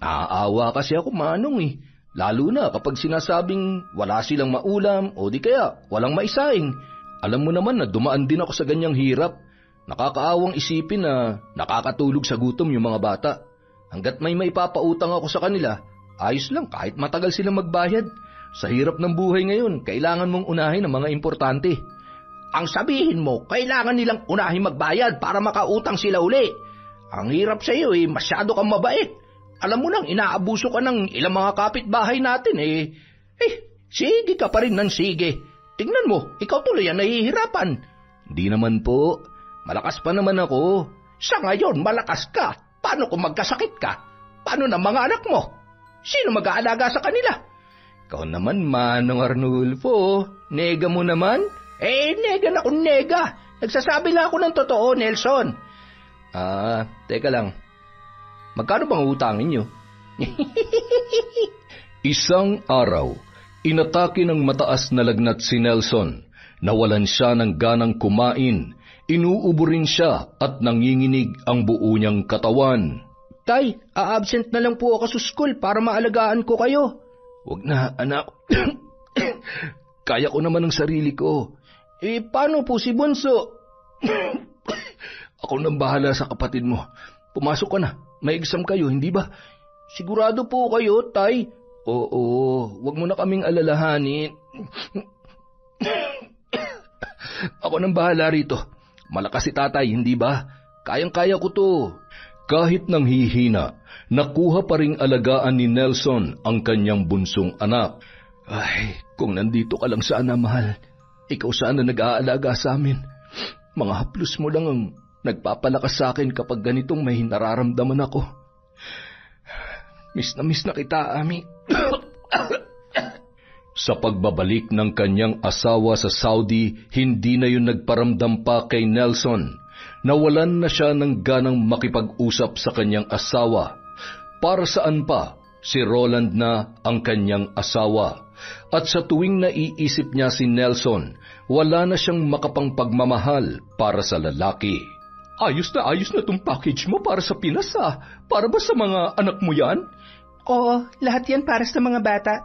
Naaawa kasi ako, Manong eh. Lalo na kapag sinasabing wala silang maulam o di kaya walang maisaing. Alam mo naman na dumaan din ako sa ganyang hirap. Nakakaawang isipin na nakakatulog sa gutom yung mga bata. Hanggat may maipapautang ako sa kanila, ayos lang kahit matagal silang magbayad. Sa hirap ng buhay ngayon, kailangan mong unahin ang mga importante. Ang sabihin mo, kailangan nilang unahin magbayad para makautang sila uli. Ang hirap sa iyo masyado kang mabait. Alam mo nang inaabuso ka ng ilang mga kapitbahay natin sige ka pa rin ng sige. Tingnan mo, ikaw tuloy ang nahihirapan. Di naman po. Malakas pa naman ako. Sa ngayon, malakas ka. Paano kung magkasakit ka? Paano na mga anak mo? Sino mag-aalaga sa kanila? Ikaw naman, Manong Arnulfo. Nega mo naman. Nega na kung nega. Nagsasabi lang ako ng totoo, Nelson. Teka lang. Magkano bang utangin nyo? Isang araw, inatake ng mataas na lagnat si Nelson. Nawalan siya ng ganang kumain. Inuubo rin siya at nanginginig ang buo niyang katawan. Tay, a-absent na lang po ako sa school para maalagaan ko kayo. Huwag na, anak. Kaya ko naman ang sarili ko. Paano po si Bunso? Ako nang bahala sa kapatid mo. Pumasok ka na. May exam kayo, hindi ba? Sigurado po kayo, Tay. Oo, wag mo na kaming alalahanin. Ako nang bahala rito. Malakas si tatay, hindi ba? Kayang-kaya ko to. Kahit nang hihina, nakuha pa ring alagaan ni Nelson ang kanyang bunsong anak. Ay, kung nandito ka lang sana, mahal. Ikaw sana nag-aalaga sa amin. Mga haplos mo lang ang nagpapalakas sa akin kapag ganitong may nararamdaman ako. Miss na kita, Ami. Sa pagbabalik ng kanyang asawa sa Saudi, hindi na yun nagparamdam pa kay Nelson. Nawalan na siya ng ganang makipag-usap sa kanyang asawa. Para saan pa, si Roland na ang kanyang asawa. At sa tuwing naiisip niya si Nelson, wala na siyang makapangpagmamahal para sa lalaki. Ayos na tong package mo para sa Pinas Para ba sa mga anak mo yan? Oo, lahat yan para sa mga bata.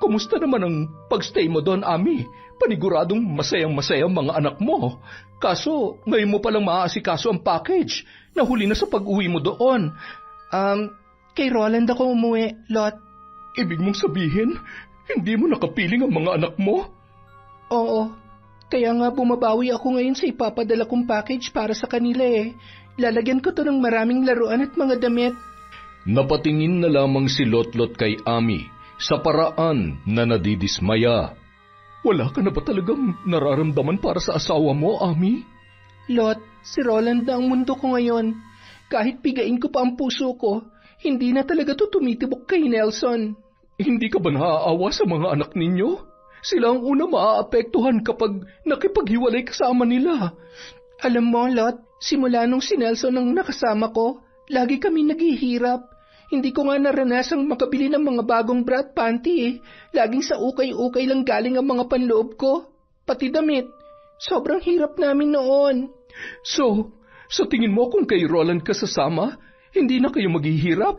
Kumusta naman ang pagstay mo doon, Ami? Paniguradong masayang-masaya mga anak mo. Kaso, ngayon mo palang maaasikaso ang package. Nahuli na sa pag-uwi mo doon. Kay Roland ako umuwi, Lot. Ibig mong sabihin, hindi mo nakapiling ang mga anak mo? Oo, kaya nga bumabawi ako ngayon sa ipapadala kong package para sa kanila Lalagyan ko to ng maraming laruan at mga damit. Napatingin na lamang si Lotlot kay Ami sa paraan na nadidismaya. Wala ka na ba talagang nararamdaman para sa asawa mo, Ami? Lot, si Roland na ang mundo ko ngayon. Kahit pigain ko pa ang puso ko, hindi na talaga to tumitibok kay Nelson. Hindi ka ba naaawa sa mga anak ninyo? Sila ang una maaapektuhan kapag nakipaghiwalay kasama nila. Alam mo, Lot, simula nung si Nelson ang nakasama ko, lagi kami naghihirap. Hindi ko nga naranasang makabili ng mga bagong bra at panty Laging sa ukay-ukay lang galing ang mga panloob ko. Pati damit. Sobrang hirap namin noon. So, sa tingin mo kung kay Roland ka sasama, hindi na kayo maghihirap?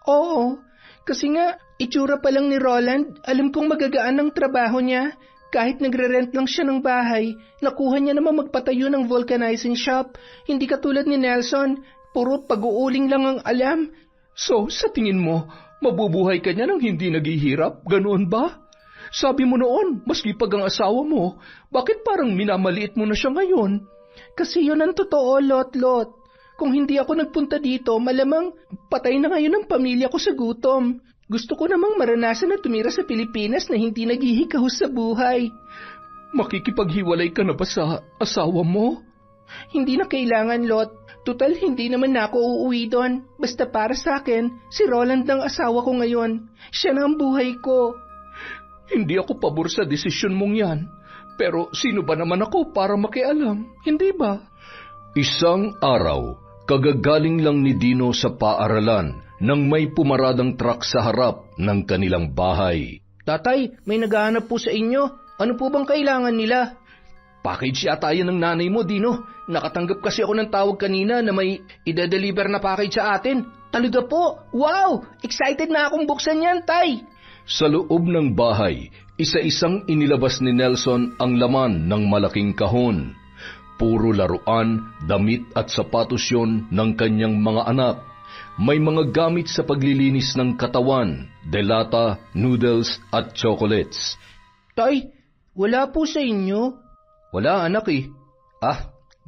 Oo, kasi nga, itsura pa lang ni Roland, alam kong magagaan ang trabaho niya. Kahit nagre-rent lang siya ng bahay, nakuha niya naman magpatayo ng vulcanizing shop. Hindi katulad ni Nelson, puro pag-uuling lang ang alam. So, sa tingin mo, mabubuhay ka niya nang hindi naghihirap? Ganoon ba? Sabi mo noon, maski pag ang asawa mo, bakit parang minamaliit mo na siya ngayon? Kasi yun ang totoo, Lot. Kung hindi ako nagpunta dito, malamang patay na ngayon ang pamilya ko sa gutom. Gusto ko namang maranasan na tumira sa Pilipinas na hindi naghihikahos sa buhay. Makikipaghiwalay ka na ba sa asawa mo? Hindi na kailangan, Lot. Tutal, hindi naman na ako uuwi doon. Basta para sa akin, si Roland ang asawa ko ngayon. Siya na ang buhay ko. Hindi ako pabor sa desisyon mong yan. Pero sino ba naman ako para makialam? Hindi ba? Isang araw, kagagaling lang ni Dino sa paaralan nang may pumaradang truck sa harap ng kanilang bahay. Tatay, may naghahanap po sa inyo. Ano po bang kailangan nila? Package yata yan ng nanay mo, Dino. Nakatanggap kasi ako ng tawag kanina na may ide-deliver na package sa atin. Talaga po? Wow! Excited na akong buksan yan, Tay! Sa loob ng bahay, isa-isang inilabas ni Nelson ang laman ng malaking kahon. Puro laruan, damit at sapatos yon ng kanyang mga anak. May mga gamit sa paglilinis ng katawan, delata, noodles at chocolates. Tay, wala po sa inyo? Wala anak eh.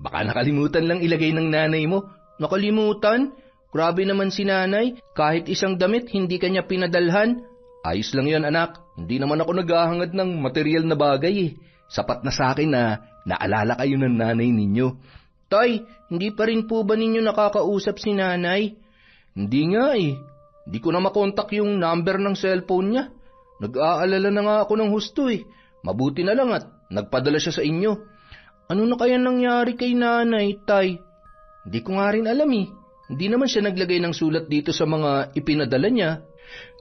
Baka nakalimutan lang ilagay ng nanay mo. Nakalimutan? Grabe naman si nanay. Kahit isang damit, hindi kanya pinadalhan. Ayos lang yan anak. Hindi naman ako naghahangad ng material na bagay eh. Sapat na sa akin na naalala kayo ng nanay ninyo. Tay, hindi pa rin po ba ninyo nakakausap si nanay? Hindi nga eh. Hindi ko na makontak yung number ng cellphone niya. Nag-aalala na nga ako ng husto eh. Mabuti na lang at nagpadala siya sa inyo. Ano na kaya nangyari kay nanay, tay? Hindi ko nga rin alam eh. Hindi naman siya naglagay ng sulat dito sa mga ipinadala niya.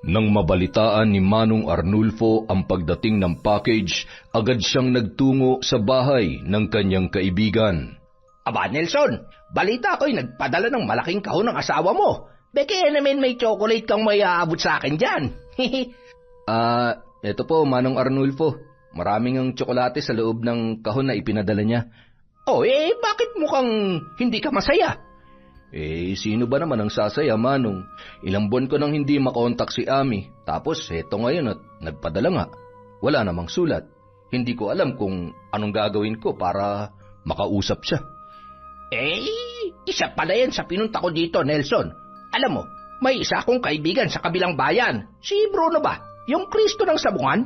Nang mabalitaan ni Manong Arnulfo ang pagdating ng package, agad siyang nagtungo sa bahay ng kanyang kaibigan. Aba, Nelson, balita ko'y nagpadala ng malaking kahon ng asawa mo. Beke naman may chocolate kang may aabot sa akin dyan. Eto po, Manong Arnulfo. Maraming ang tsokolate sa loob ng kahon na ipinadala niya. Bakit mukhang hindi ka masaya? Sino ba naman ang sasaya, Manong? Ilang buwan ko nang hindi makontak si Ami. Tapos, eto ngayon at nagpadala nga. Wala namang sulat. Hindi ko alam kung anong gagawin ko para makausap siya. Isa pala yan sa pinunta ko dito, Nelson. Alam mo, may isa akong kaibigan sa kabilang bayan. Si Bruno ba? Yung Kristo ng Sabungan?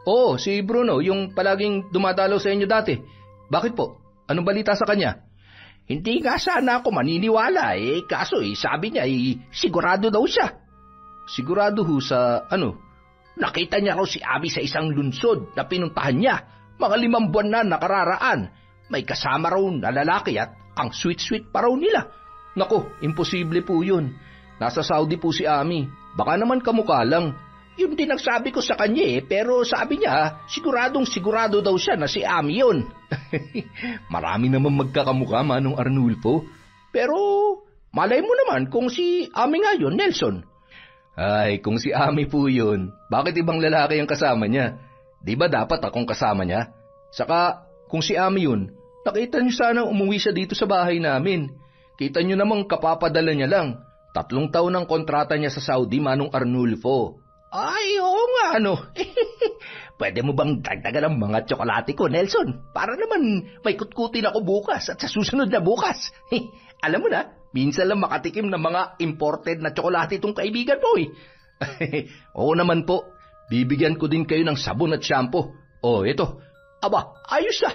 Oo, si Bruno, yung palaging dumadalaw sa inyo dati. Bakit po? Anong balita sa kanya? Hindi nga sana ako maniniwala kaso sabi niya sigurado daw siya. Sigurado ho sa ano? Nakita niya raw si Abby sa isang lunsod na pinuntahan niya. Mga 5 buwan na nakararaan. May kasama raw na lalaki at ang sweet-sweet pa raw nila. Nako, imposible po yun. Nasa Saudi po si Ami. Baka naman kamukha lang. Yun din ang sabi ko sa kanya pero sabi niya, sigurado daw siya na si Ami yun. Marami naman magkakamukha, Manong Arnulfo. Pero malay mo naman kung si Ami nga yun, Nelson. Kung si Ami po yun, bakit ibang lalaki ang kasama niya? Di ba dapat akong kasama niya? Saka, kung si Ami yun, nakita niyo sana umuwi siya dito sa bahay namin. Kita niyo namang kapapadala niya lang. 3 taon ang kontrata niya sa Saudi, Manong Arnulfo. Oo nga, Pwede mo bang dagdagan ang mga tsokolate ko, Nelson? Para naman may kutkutin ako bukas at sa susunod na bukas. Alam mo na, minsan lang makatikim ng mga imported na tsokolate itong kaibigan mo Oo naman po, bibigyan ko din kayo ng sabon at shampoo. Ito. Aba, ayos na.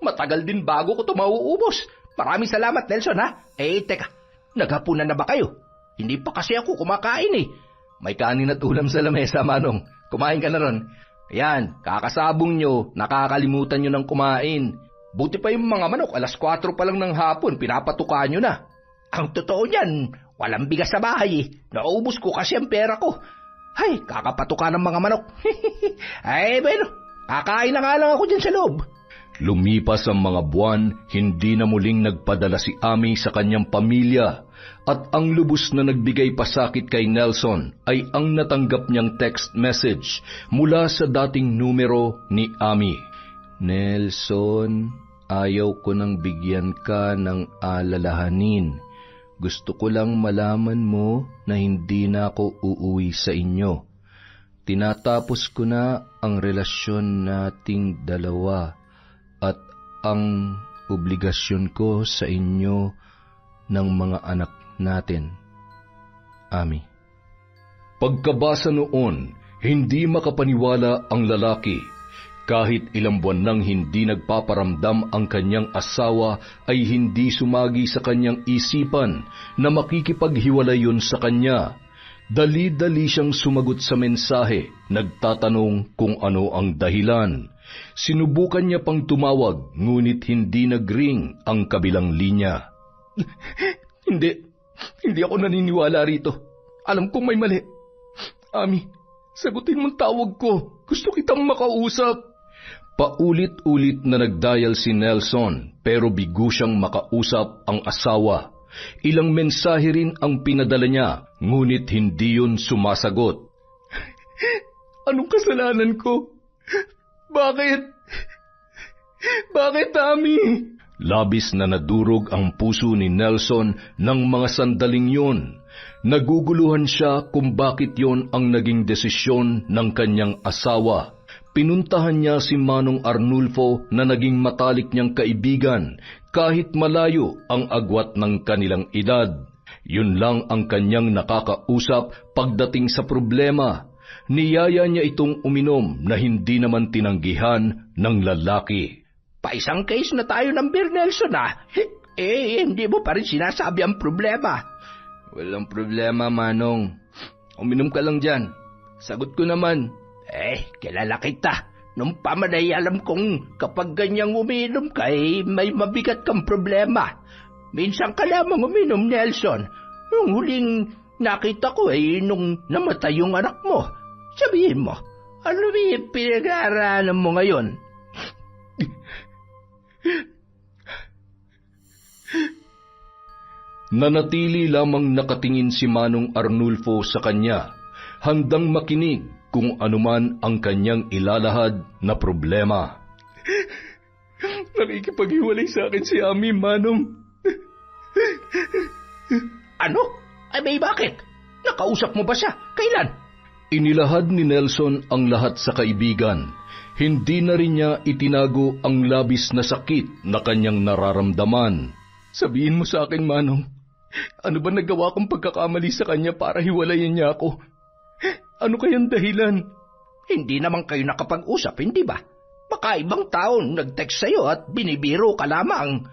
Matagal din bago ko ito mauubos. Maraming salamat, Nelson, ha? Teka, naghapunan na ba kayo? Hindi pa kasi ako kumakain May kanin at ulam sa lamesa, Manong. Kumain ka na ron. Ayan, kakasabong nyo, nakakalimutan nyo ng kumain. Buti pa yung mga manok, 4:00 pa lang ng hapon, pinapatuka nyo na. Ang totoo niyan, walang bigas sa bahay Naubos ko kasi ang pera ko. Kakapatuka ng mga manok. Bueno, kakain na nga lang ako dyan sa loob. Lumipas ang mga buwan, hindi na muling nagpadala si Ami sa kanyang pamilya at ang lubos na nagbigay pasakit kay Nelson ay ang natanggap niyang text message mula sa dating numero ni Ami. Nelson, ayaw ko nang bigyan ka ng alalahanin. Gusto ko lang malaman mo na hindi na ako uuwi sa inyo. Tinatapos ko na ang relasyon nating dalawa at ang obligasyon ko sa inyo ng mga anak natin. Ami. Pagkabasa noon, hindi makapaniwala ang lalaki. Kahit ilang buwan nang hindi nagpaparamdam ang kanyang asawa ay hindi sumagi sa kanyang isipan na makikipaghiwalay yun sa kanya. Dali-dali siyang sumagot sa mensahe, nagtatanong kung ano ang dahilan. Sinubukan niya pang tumawag, ngunit hindi nag-ring ang kabilang linya. Hindi ako naniniwala rito. Alam kong may mali. Ami, sagutin mong tawag ko. Gusto kitang makausap. Paulit-ulit na nagdial si Nelson pero bigo siyang makausap ang asawa. Ilang mensahe rin ang pinadala niya, ngunit hindi yun sumasagot. Anong kasalanan ko? Bakit? Bakit, Ami? Labis na nadurog ang puso ni Nelson ng mga sandaling yun. Naguguluhan siya kung bakit yon ang naging desisyon ng kanyang asawa. Pinuntahan niya si Manong Arnulfo na naging matalik niyang kaibigan kahit malayo ang agwat ng kanilang edad. Yun lang ang kanyang nakakausap pagdating sa problema. Niyaya niya itong uminom na hindi naman tinanggihan ng lalaki. Paisang case na tayo ng Beer Nelson hindi mo pa rin sinasabi ang problema. Walang problema, Manong. Uminom ka lang dyan. Sagot ko naman. Kilala kita. Nung pamanay alam kong kapag ganyang uminom ka, may mabigat kang problema. Minsan ka lamang uminom, Nelson. Yung huling nakita ko nung namatay yung anak mo. Sabihin mo, ano yung pinag-aaralan mo ngayon? Nanatili lamang nakatingin si Manong Arnulfo sa kanya, handang makinig kung anuman ang kanyang ilalahad na problema. Nakikipaghiwalay sa akin si Ami, Manong. Ano? May bakit? Nakausap mo ba siya? Kailan? Inilahad ni Nelson ang lahat sa kaibigan. Hindi na rin niya itinago ang labis na sakit na kanyang nararamdaman. Sabihin mo sa akin, Manong, ano ba nagawa kong pagkakamali sa kanya para hiwalayan niya ako? Ano kayang dahilan? Hindi naman kayo nakapag-usap, hindi ba? Baka ibang tao nag-text sa'yo at binibiro ka lamang.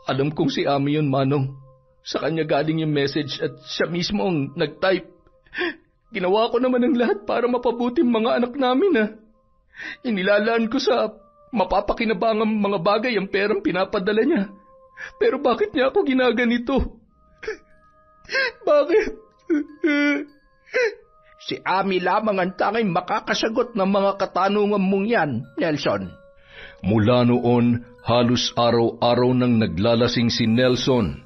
Alam kong si Ami yun, Manong. Sa kanya galing yung message at siya mismo ang nag-type. Ginawa ko naman ang lahat para mapabuti mga anak namin, Inilalaan ko sa mapapakinabangang mga bagay ang perang pinapadala niya. Pero bakit niya ako ginaganito? Bakit? Si Ami lamang ang tanging makakasagot ng mga katanungan mong yan, Nelson. Mula noon, halos araw-araw nang naglalasing si Nelson.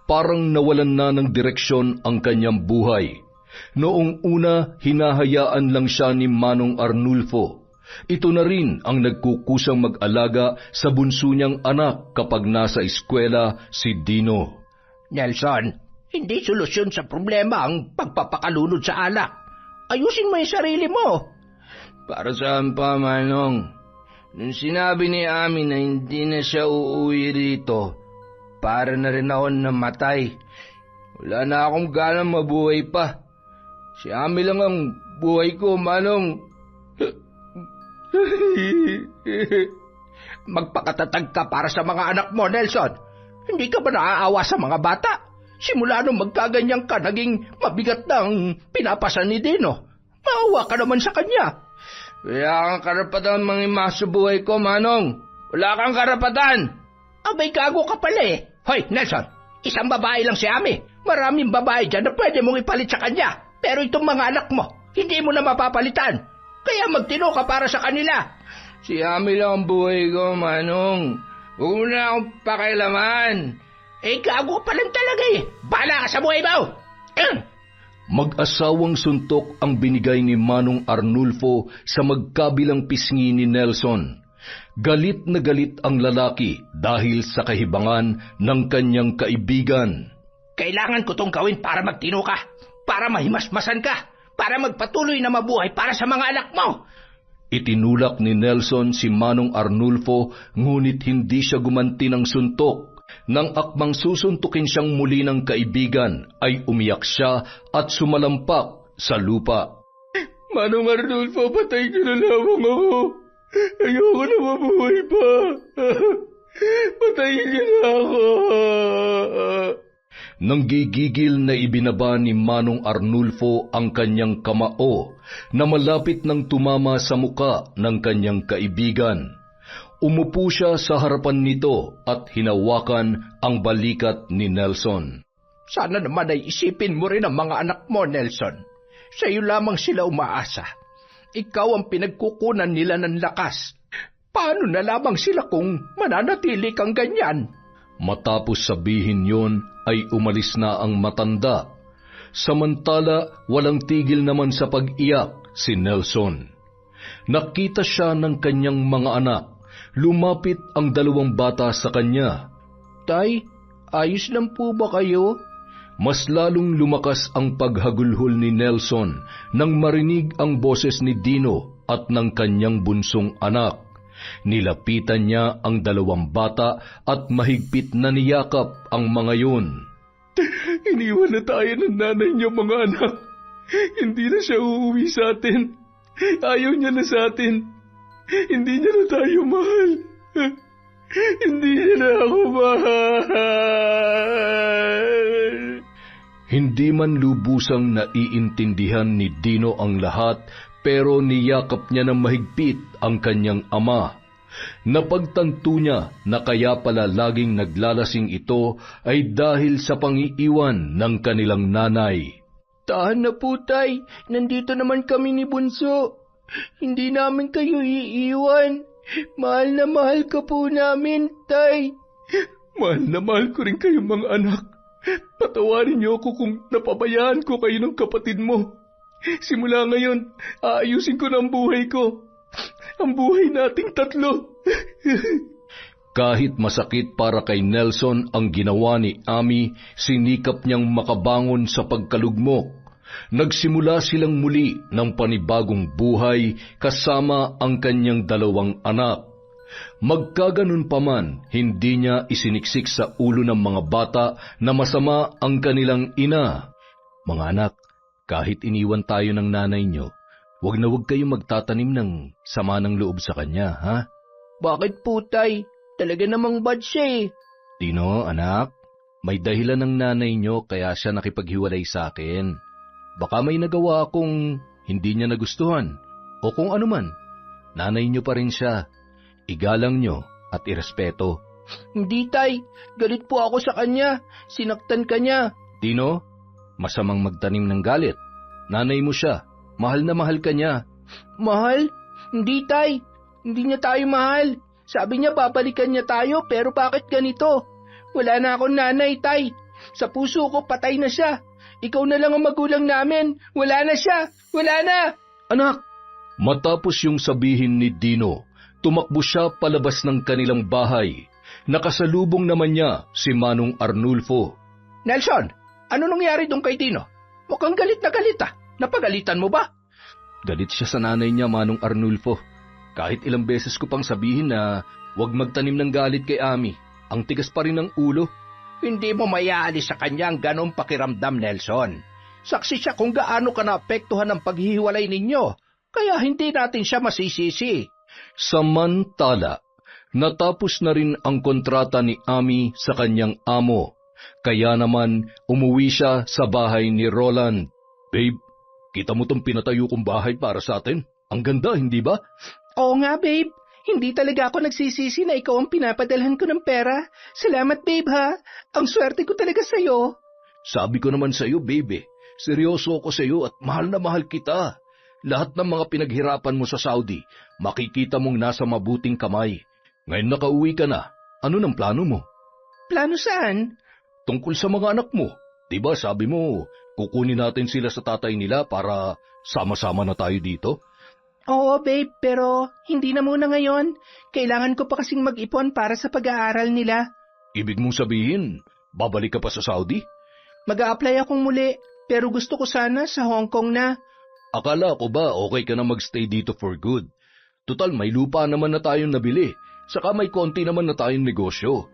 Parang nawalan na ng direksyon ang kanyang buhay. Noong una, hinahayaan lang siya ni Manong Arnulfo. Ito na rin ang nagkukusang mag-alaga sa bunso niyang anak kapag nasa eskwela si Dino. Nelson, hindi solusyon sa problema ang pagpapakalunod sa alak. Ayusin mo yung sarili mo. Para saan pa, Manong? Nung sinabi ni Ami na hindi na siya uuwi rito, para na rin ako namatay. Wala na akong ganang mabuhay pa. Si Ami lang ang buhay ko, Manong. Magpakatatag ka para sa mga anak mo, Nelson. Hindi ka ba naaawa sa mga bata? Simula nung magkaganyan ka, naging mabigat na ang pinapasan ni Dino. Maawa ka naman sa kanya. Wala kang karapatan mangima sa buhay ko, Manong. Wala kang karapatan. Abay, gago ka pala Hoy, Nelson, isang babae lang si Ami. Maraming babae dyan na pwede mong ipalit sa kanya. Pero itong mga anak mo, hindi mo na mapapalitan. Kaya magtino ka para sa kanila. Si Ami lang ang buhay ko, Manong. Huwag mo na akong pakialaman. Gago pa lang talaga Bahala ka sa buhay mo. Mag-asawang suntok ang binigay ni Manong Arnulfo sa magkabilang pisngi ni Nelson. Galit na galit ang lalaki dahil sa kahibangan ng kanyang kaibigan. Kailangan ko tong gawin para magtino ka, para mahimasmasan ka, para magpatuloy na mabuhay para sa mga anak mo. Itinulak ni Nelson si Manong Arnulfo, ngunit hindi siya gumanti ng suntok. Nang akmang susuntukin siyang muli ng kaibigan, ay umiyak siya at sumalampak sa lupa. Manong Arnulfo, patay ka na lamang ako. Ayoko na mabuhay pa. Patayin niyo na ako. Nanggigigil na ibinaba ni Manong Arnulfo ang kanyang kamao na malapit nang tumama sa muka ng kanyang kaibigan. Umupo siya sa harapan nito at hinawakan ang balikat ni Nelson. Sana naman ay isipin mo rin ang mga anak mo, Nelson. Sa iyo lamang sila umaasa. Ikaw ang pinagkukunan nila ng lakas. Paano na lamang sila kung mananatili kang ganyan? Matapos sabihin yon ay umalis na ang matanda. Samantala, walang tigil naman sa pag-iyak si Nelson. Nakita siya ng kanyang mga anak. Lumapit ang dalawang bata sa kanya. Tay, ayos lang po ba kayo? Mas lalong lumakas ang paghagulhol ni Nelson nang marinig ang boses ni Dino at ng kanyang bunsong anak. Nilapitan niya ang dalawang bata at mahigpit na niyakap ang mga yun. Iniwan na tayo ng nanay niyo, mga anak. Hindi na siya uuwi sa atin. Ayaw niya na sa atin. Hindi niya na tayo mahal. Hindi niya na ako mahal. Hindi man lubusang naiintindihan ni Dino ang lahat, pero niyakap niya ng mahigpit ang kanyang ama. Napagtanto niya na kaya pala laging naglalasing ito ay dahil sa pangiiwan ng kanilang nanay. Tahan na po, Tay. Nandito naman kami ni Bunso. Hindi namin kayo iiwan. Mahal na mahal ka po namin, Tay. Mahal na mahal ko rin kayo, mga anak. Patawarin niyo ako kung napabayaan ko kayo ng kapatid mo. Simula ngayon, aayusin ko na ang buhay ko. Ang buhay nating tatlo. Kahit masakit para kay Nelson ang ginawa ni Ami, sinikap niyang makabangon sa pagkalugmok. Nagsimula silang muli ng panibagong buhay kasama ang kanyang dalawang anak. Magkaganon pa man, hindi niya isiniksik sa ulo ng mga bata na masama ang kanilang ina. Mga anak, kahit iniwan tayo ng nanay niyo, wag na wag kayong magtatanim ng sama ng loob sa kanya, ha? Bakit po, Tay? Talaga namang bad siya eh. Dino, anak, may dahilan ng nanay niyo kaya siya nakipaghiwalay sa akin. Baka may nagawa akong hindi niya nagustuhan o kung ano man. Nanay niyo pa rin siya. Igalang niyo at irespeto. Hindi, Tay. Galit po ako sa kanya. Sinaktan ka niya. Dino, masamang magtanim ng galit. Nanay mo siya. Mahal na mahal ka niya. Mahal? Hindi, Tay. Hindi niya tayo mahal. Sabi niya babalikan niya tayo, pero bakit ganito? Wala na akong nanay, Tay. Sa puso ko patay na siya. Ikaw na lang ang magulang namin. Wala na siya. Wala na. Anak! Matapos yung sabihin ni Dino, tumakbo siya palabas ng kanilang bahay. Nakasalubong naman niya si Manong Arnulfo. Nelson, ano nangyari doon kay Dino? Mukhang galit na galit ah. Napagalitan mo ba? Galit siya sa nanay niya, Manong Arnulfo. Kahit ilang beses ko pang sabihin na huwag magtanim ng galit kay Ami. Ang tigas pa rin ng ulo. Hindi mo mayaalis sa kanya ang ganong pakiramdam, Nelson. Saksi siya kung gaano ka naapektuhan ng paghihiwalay ninyo. Kaya hindi natin siya masisisi. Samantala, natapos na rin ang kontrata ni Ami sa kanyang amo. Kaya naman umuwi siya sa bahay ni Roland. Babe, kita mo tong pinatayo kong bahay para sa atin? Ang ganda, hindi ba? Oo nga, babe. Hindi talaga ako nagsisisi na ikaw ang pinapadalhan ko ng pera. Salamat, babe, ha? Ang swerte ko talaga sa'yo. Sabi ko naman sa'yo, babe. Seryoso ako sa'yo at mahal na mahal kita. Lahat ng mga pinaghirapan mo sa Saudi, makikita mong nasa mabuting kamay. Ngayon nakauwi ka na. Ano ng plano mo? Plano saan? Tungkol sa mga anak mo. Diba sabi mo, kukunin natin sila sa tatay nila para sama-sama na tayo dito? Oo, babe, pero hindi na muna ngayon. Kailangan ko pa kasing mag-ipon para sa pag-aaral nila. Ibig mong sabihin, babalik ka pa sa Saudi? Mag-a-apply akong muli, pero gusto ko sana sa Hong Kong na. Akala ko ba okay ka na magstay dito for good? Total, may lupa naman na tayong nabili. Saka may konti naman na tayong negosyo.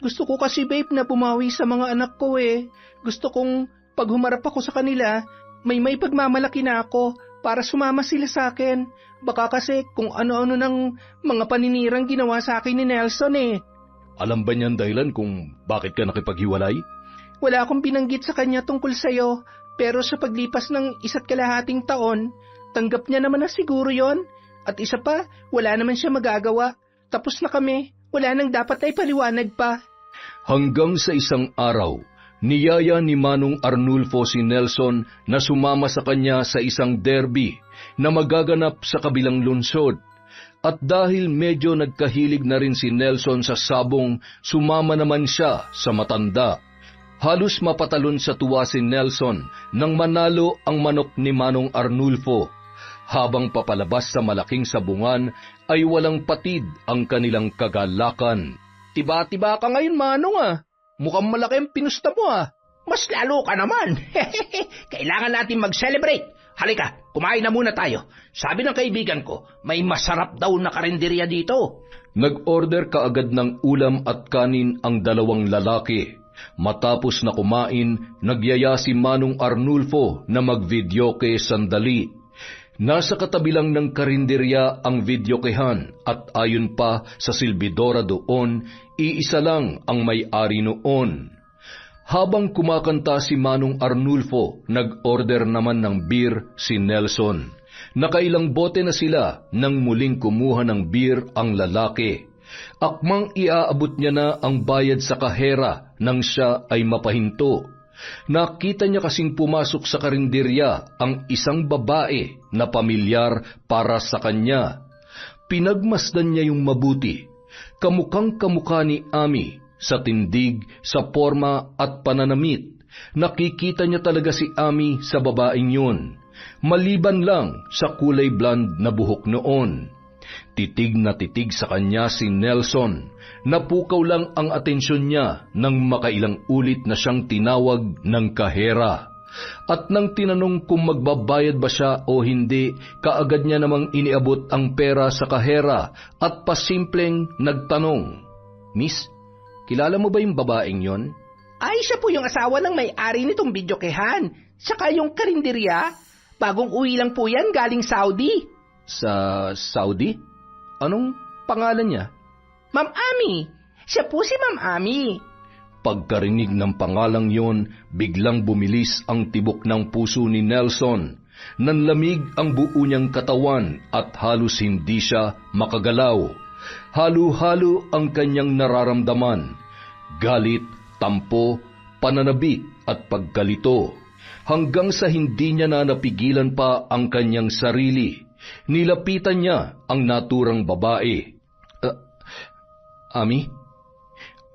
Gusto ko kasi, babe, na bumawi sa mga anak ko eh. Gusto kong pag humarap ako sa kanila, may pagmamalaki na ako para sumama sila sa akin. Baka kasi kung ano-ano ng mga paninirang ginawa sa akin ni Nelson eh. Alam ba niyan dahilan kung bakit ka nakipaghiwalay? Wala akong binanggit sa kanya tungkol sa'yo, pero sa paglipas ng 1.5 taon, tanggap niya naman na siguro yon. At isa pa, wala naman siya magagawa. Tapos na kami, wala nang dapat ay paliwanag pa. Hanggang sa isang araw, niyaya ni Manong Arnulfo si Nelson na sumama sa kanya sa isang derby na magaganap sa kabilang lungsod. At dahil medyo nagkahilig na rin si Nelson sa sabong, sumama naman siya sa matanda. Halos mapatalon sa tuwa si Nelson nang manalo ang manok ni Manong Arnulfo. Habang papalabas sa malaking sabungan ay walang patid ang kanilang kagalakan. Tiba-tiba ka ngayon, Manong ah. Mukhang malaki ang pinusta mo ah. Mas lalo ka naman. Kailangan natin mag-celebrate. halika, kumain na muna tayo. Sabi ng kaibigan ko, may masarap daw na karinderya dito. Nag-order kaagad ng ulam at kanin ang dalawang lalaki. Matapos na kumain, nagyaya si Manong Arnulfo na mag-videoke sandali. Nasa katabi lang ng karinderya ang videokehan at ayon pa sa silbidora doon, iisa lang ang may-ari noon. Habang kumakanta si Manong Arnulfo, nag-order naman ng beer si Nelson. Nakailang bote na sila nang muling kumuha ng beer ang lalaki. Akmang iaabot niya na ang bayad sa kahera nang siya ay mapahinto. Nakita niya kasing pumasok sa karinderya ang isang babae na pamilyar para sa kanya. Pinagmasdan niya yung mabuti. Kamukhang kamukha ni Ami. Sa tindig, sa porma at pananamit, nakikita niya talaga si Ami sa babaeng yun. Maliban lang sa kulay blonde na buhok noon. Titig na titig sa kanya si Nelson. Napukaw lang ang atensyon niya nang makailang ulit na siyang tinawag ng kahera. At nang tinanong kung magbabayad ba siya o hindi, kaagad niya namang iniabot ang pera sa kahera at pasimpleng nagtanong, "Miss, kilala mo ba yung babaeng yon?" Ay, siya po yung asawa ng may-ari nitong videokehan. Saka yung karinderya. Bagong uwi lang po yan galing Saudi. Sa Saudi? Anong pangalan niya? Ma'am Ami. Siya po si Ma'am Ami. Pagkarinig ng pangalang yon, biglang bumilis ang tibok ng puso ni Nelson. Nanlamig ang buo niyang katawan at halos hindi siya makagalaw. Halo-halo ang kanyang nararamdaman. Galit, tampo, pananabik at pagkalito. Hanggang sa hindi niya na napigilan pa ang kanyang sarili. Nilapitan niya ang naturang babae. Ami?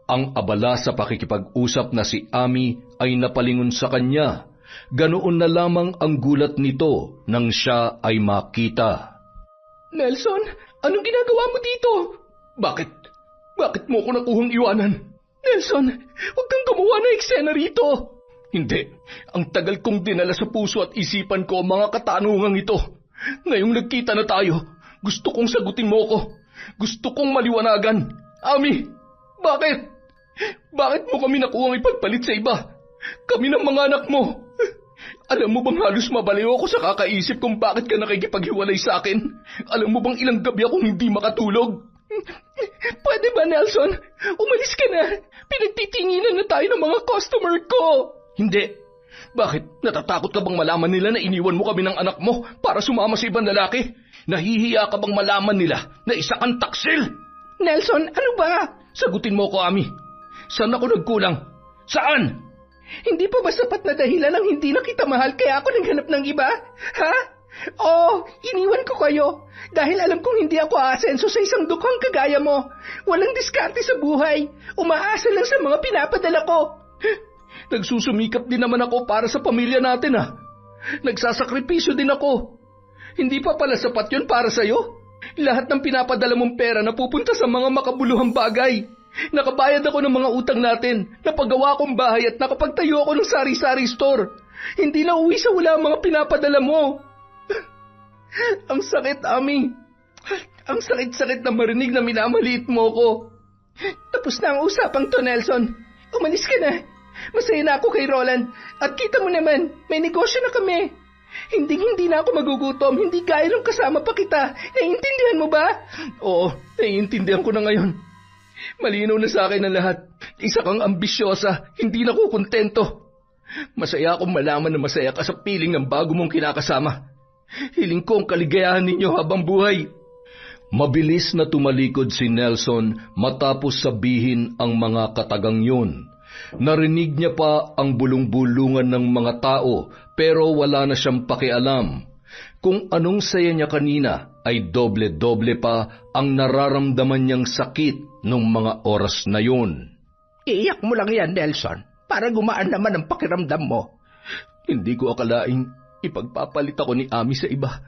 Ang abala sa pakikipag-usap na si Ami ay napalingon sa kanya. Ganoon na lamang ang gulat nito nang siya ay makita. Nelson, anong ginagawa mo dito? Bakit mo ko nakuhang iwanan? Nelson, huwag kang gumawa ng eksena rito. Hindi. Ang tagal kong dinala sa puso at isipan ko ang mga katanungang ito. Ngayong nagkita na tayo, gusto kong sagutin mo ko. Gusto kong maliwanagan. Ami, bakit? Bakit mo kami nakuhang ipagpalit sa iba? Kami ng mga anak mo. Alam mo bang halos mabaliw ako sa kakaisip kung bakit ka nakikipaghiwalay sa akin? Alam mo bang ilang gabi akong hindi makatulog? Pwede ba, Nelson? Umalis ka na. Pinagtitinginan na tayo ng mga customer ko. Hindi. Bakit? Natatakot ka bang malaman nila na iniwan mo kami ng anak mo para sumama sa ibang lalaki? Nahihiya ka bang malaman nila na isa kang taksil? Nelson, ano ba? Sagutin mo ko, Ami. Saan ako nagkulang? Saan? Hindi pa ba sapat na dahilan ang hindi na kita mahal kaya ako naghanap ng iba? Ha? Oo, iniwan ko kayo. Dahil alam kong hindi ako aasenso sa isang dukhang kagaya mo. Walang diskarte sa buhay. Umaasa lang sa mga pinapadala ko. Nagsusumikap din naman ako para sa pamilya natin, ha? Nagsasakripisyo din ako. Hindi pa pala sapat yun para sa'yo? Lahat ng pinapadala mong pera napupunta sa mga makabuluhang bagay. Nakabayad ako ng mga utang natin, napagawa kong bahay at nakapagtayo ako ng sari-sari store. Hindi na uwi sa wala ang mga pinapadala mo. Ang sakit, Ami. Ang sakit-sakit na marinig na minamaliit mo ko. Tapos na ang usapang to, Nelson. Umalis ka na. Masaya na ako kay Roland. At kita mo naman, may negosyo na kami. Hindi na ako magugutom. Hindi gaya nung kasama pa kita. Naiintindihan mo ba? Oo, naiintindihan ko na ngayon. Malinaw na sa akin ang lahat. Isa kang ambisyosa, hindi na ko kontento. Masaya akong malaman na masaya ka sa piling ng bago mong kinakasama. Hiling ko ang kaligayahan ninyo habang buhay. Mabilis na tumalikod si Nelson matapos sabihin ang mga katagang yun. Narinig niya pa ang bulong-bulungan ng mga tao pero wala na siyang pakialam. Kung anong saya niya kanina ay doble-doble pa ang nararamdaman niyang sakit nung mga oras na yun. Iiyak mo lang yan, Nelson, para gumaan naman ang pakiramdam mo. Hindi ko akalaing ipagpapalit ako ni Ami sa iba.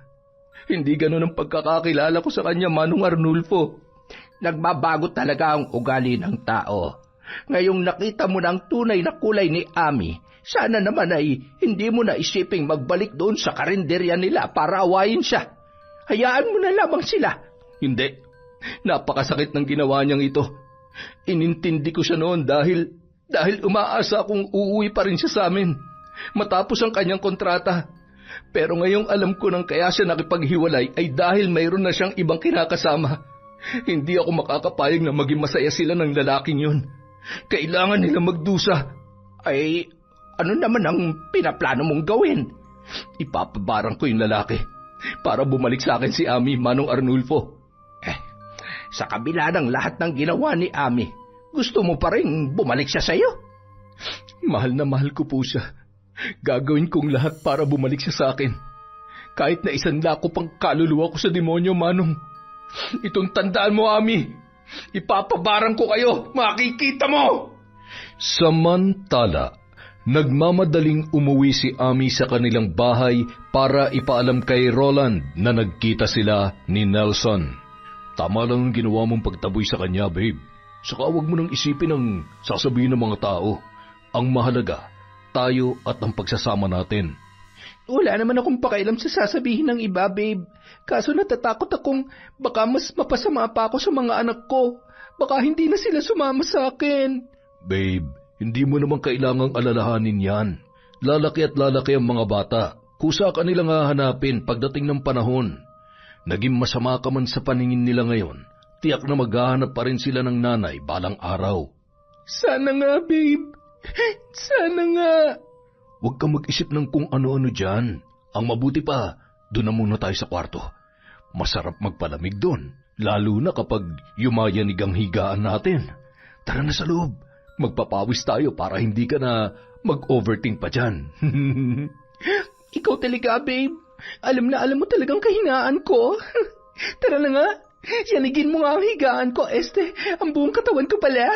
Hindi ganun ang pagkakakilala ko sa kanya, Manong Arnulfo. Nagbabago talaga ang ugali ng tao. Ngayong nakita mo ng tunay na kulay ni Ami, Sana naman ay hindi mo na isiping magbalik doon sa karinderya nila para awayin siya. Hayaan mo na lamang sila. Hindi. Napakasakit ng ginawa niyang ito. Inintindi ko siya noon dahil umaasa akong uuwi pa rin siya sa amin matapos ang kanyang kontrata. Pero ngayong alam ko nang kaya siya nakipaghiwalay ay dahil mayroon na siyang ibang kinakasama. Hindi ako makakapayag na maging masaya sila ng lalaking yun. Kailangan nila magdusa. Ay, ano naman ang pinaplano mong gawin? Ipapabarang ko yung lalaki para bumalik sa akin si Ami, Manong Arnulfo. Sa kabila ng lahat ng ginawa ni Ami, gusto mo pa rin bumalik siya sa'yo? Mahal na mahal ko po siya. Gagawin kong lahat para bumalik siya sa akin. Kahit na isanla ko pang kaluluwa ko sa demonyo, Manong. Itong tandaan mo, Ami. Ipapabarang ko kayo. Makikita mo! Samantala, nagmamadaling umuwi si Ami sa kanilang bahay para ipaalam kay Roland na nagkita sila ni Nelson. Tama lang ang ginawa mong pagtaboy sa kanya, babe. Saka huwag mo nang isipin ang sasabihin ng mga tao. Ang mahalaga, tayo at ang pagsasama natin. Wala naman akong pakialam sa sasabihin ng iba, babe. Kaso natatakot akong baka mas mapasama pa ako sa mga anak ko. Baka hindi na sila sumama sa akin. Babe, hindi mo naman kailangang alalahanin yan. Lalaki at lalaki ang mga bata. Kusa ka nilang hahanapin pagdating ng panahon. Naging masama ka man sa paningin nila ngayon, tiyak na maghahanap pa rin sila ng nanay balang araw. Sana nga, babe. Sana nga. Huwag kang mag-isip ng kung ano-ano dyan. Ang mabuti pa, doon na muna tayo sa kwarto. Masarap magpalamig doon, lalo na kapag yumayanig ang higaan natin. Tara na sa loob. Magpapawis tayo para hindi ka na mag-overthink pa dyan. Ikaw talaga, babe. Alam na alam mo talagang kahinaan ko. Tara na nga. Yanigin mo nga ang higaan ko, ang buong katawan ko pala.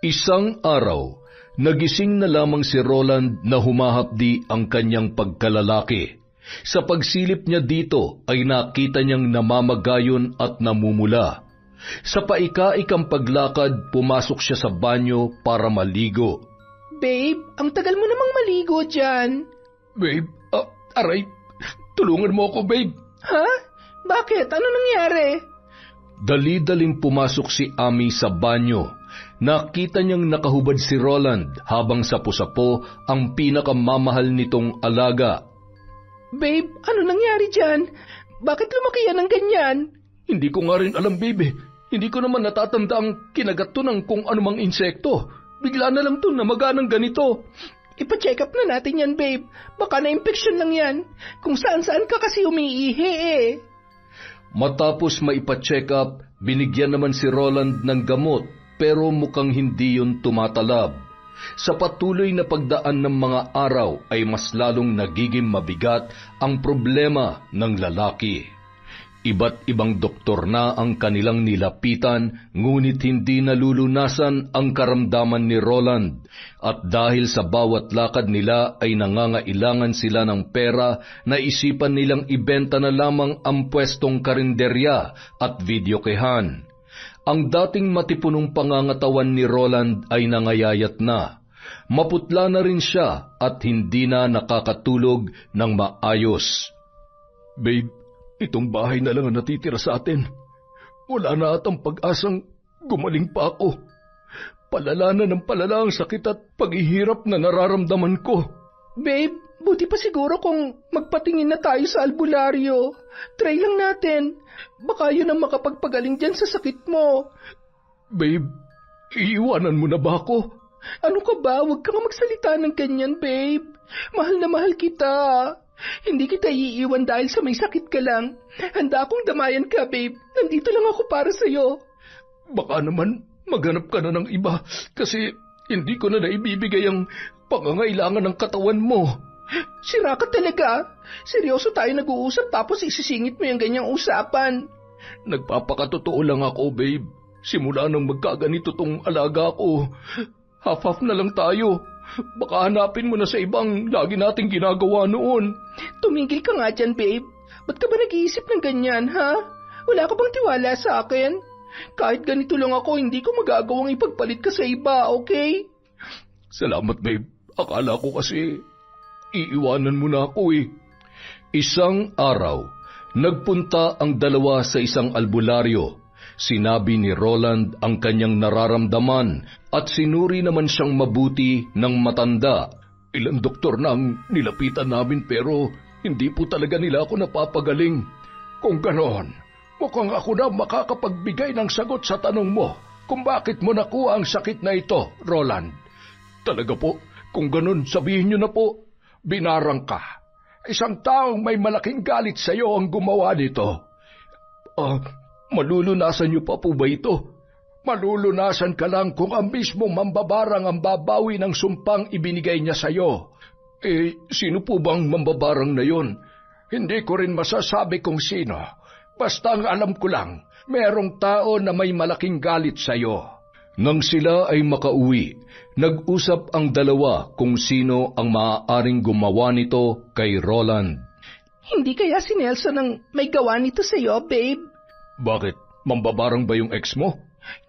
Isang araw, nagising na lamang si Roland na humahapdi ang kanyang pagkalalaki. Sa pagsilip niya dito ay nakita niyang namamagayon at namumula. Sa paika-ikang paglakad, pumasok siya sa banyo para maligo. Babe, ang tagal mo namang maligo dyan. Babe, aray, tulungan mo ako, babe. Ha? Bakit? Ano nangyari? Dali-daling pumasok si Ami sa banyo. Nakita niyang nakahubad si Roland habang sapo-sapo ang pinakamamahal nitong alaga. Babe, ano nangyari dyan? Bakit lumaki yan ng ganyan? Hindi ko nga rin alam, babe. Hindi ko naman natatanda ang kinagat to ng kung anumang insekto. Bigla na lang to namaga ng ganito. Ipa-check up na natin yan, babe. Baka na-infection lang yan. Kung saan-saan ka kasi umiihi eh. Matapos maipa-check up, binigyan naman si Roland ng gamot pero mukhang hindi yun tumatalab. Sa patuloy na pagdaan ng mga araw ay mas lalong nagiging mabigat ang problema ng lalaki. Iba't ibang doktor na ang kanilang nilapitan, ngunit hindi nalulunasan ang karamdaman ni Roland. At dahil sa bawat lakad nila ay nangangailangan sila ng pera, naisipan nilang ibenta na lamang ang pwestong karinderya at videokehan. Ang dating matipunong pangangatawan ni Roland ay nangayayat na. Maputla na rin siya at hindi na nakakatulog ng maayos. Babe, itong bahay na lang ang natitira sa atin. Wala na atang pag-asang gumaling pa ako. Palala na ng palala ang sakit at paghihirap na nararamdaman ko. Babe, buti pa siguro kung magpatingin na tayo sa albularyo. Try lang natin. Baka yun ang makapagpagaling dyan sa sakit mo. Babe, iiwanan mo na ba ako? Ano ka ba? Huwag ka nga magsalita ng ganyan, babe. Mahal na mahal kita. Hindi kita iiwan dahil sa may sakit ka lang. Handa akong damayan ka, babe. Nandito lang ako para sa'yo. Baka naman maghanap ka na ng iba kasi hindi ko na naibibigay ang pangangailangan ng katawan mo. Sira ka talaga. Seryoso tayo nag-uusap tapos isisingit mo yung ganyang usapan. Nagpapakatotoo lang ako, babe. Simula nang magkaganito tong alaga ko, half-half na lang tayo. Baka hanapin mo na sa ibang lagi nating ginagawa noon. Tumigil ka nga dyan, babe. Ba't ka ba nag-iisip ng ganyan, ha? Wala ka bang tiwala sa akin? Kahit ganito lang ako, hindi ko magagawang ipagpalit ka sa iba, okay? Salamat, babe. Akala ko kasi iiwanan mo na ako eh. Isang araw, nagpunta ang dalawa sa isang albularyo. Sinabi ni Roland ang kanyang nararamdaman at sinuri naman siyang mabuti ng matanda. Ilang doktor na ang nilapitan namin pero hindi po talaga nila ako napapagaling. Kung ganon, mukhang ako na makakapagbigay ng sagot sa tanong mo kung bakit mo nakuha ang sakit na ito, Roland. Talaga po, kung ganon sabihin niyo na po, binarang ka. Isang taong may malaking galit sa iyo ang gumawa nito. Malulunasan niyo pa po ba ito? Malulunasan ka lang kung ang mismong mambabarang ang babawi ng sumpang ibinigay niya sa iyo. Sino po bang mambabarang na yon? Hindi ko rin masasabi kung sino. Basta ang alam ko lang, merong tao na may malaking galit sa iyo. Nang sila ay makauwi, nag-usap ang dalawa kung sino ang maaaring gumawa nito kay Roland. Hindi kaya si Nelson ang may gawa nito sa iyo, babe? Bakit? Mambabarang ba yung ex mo?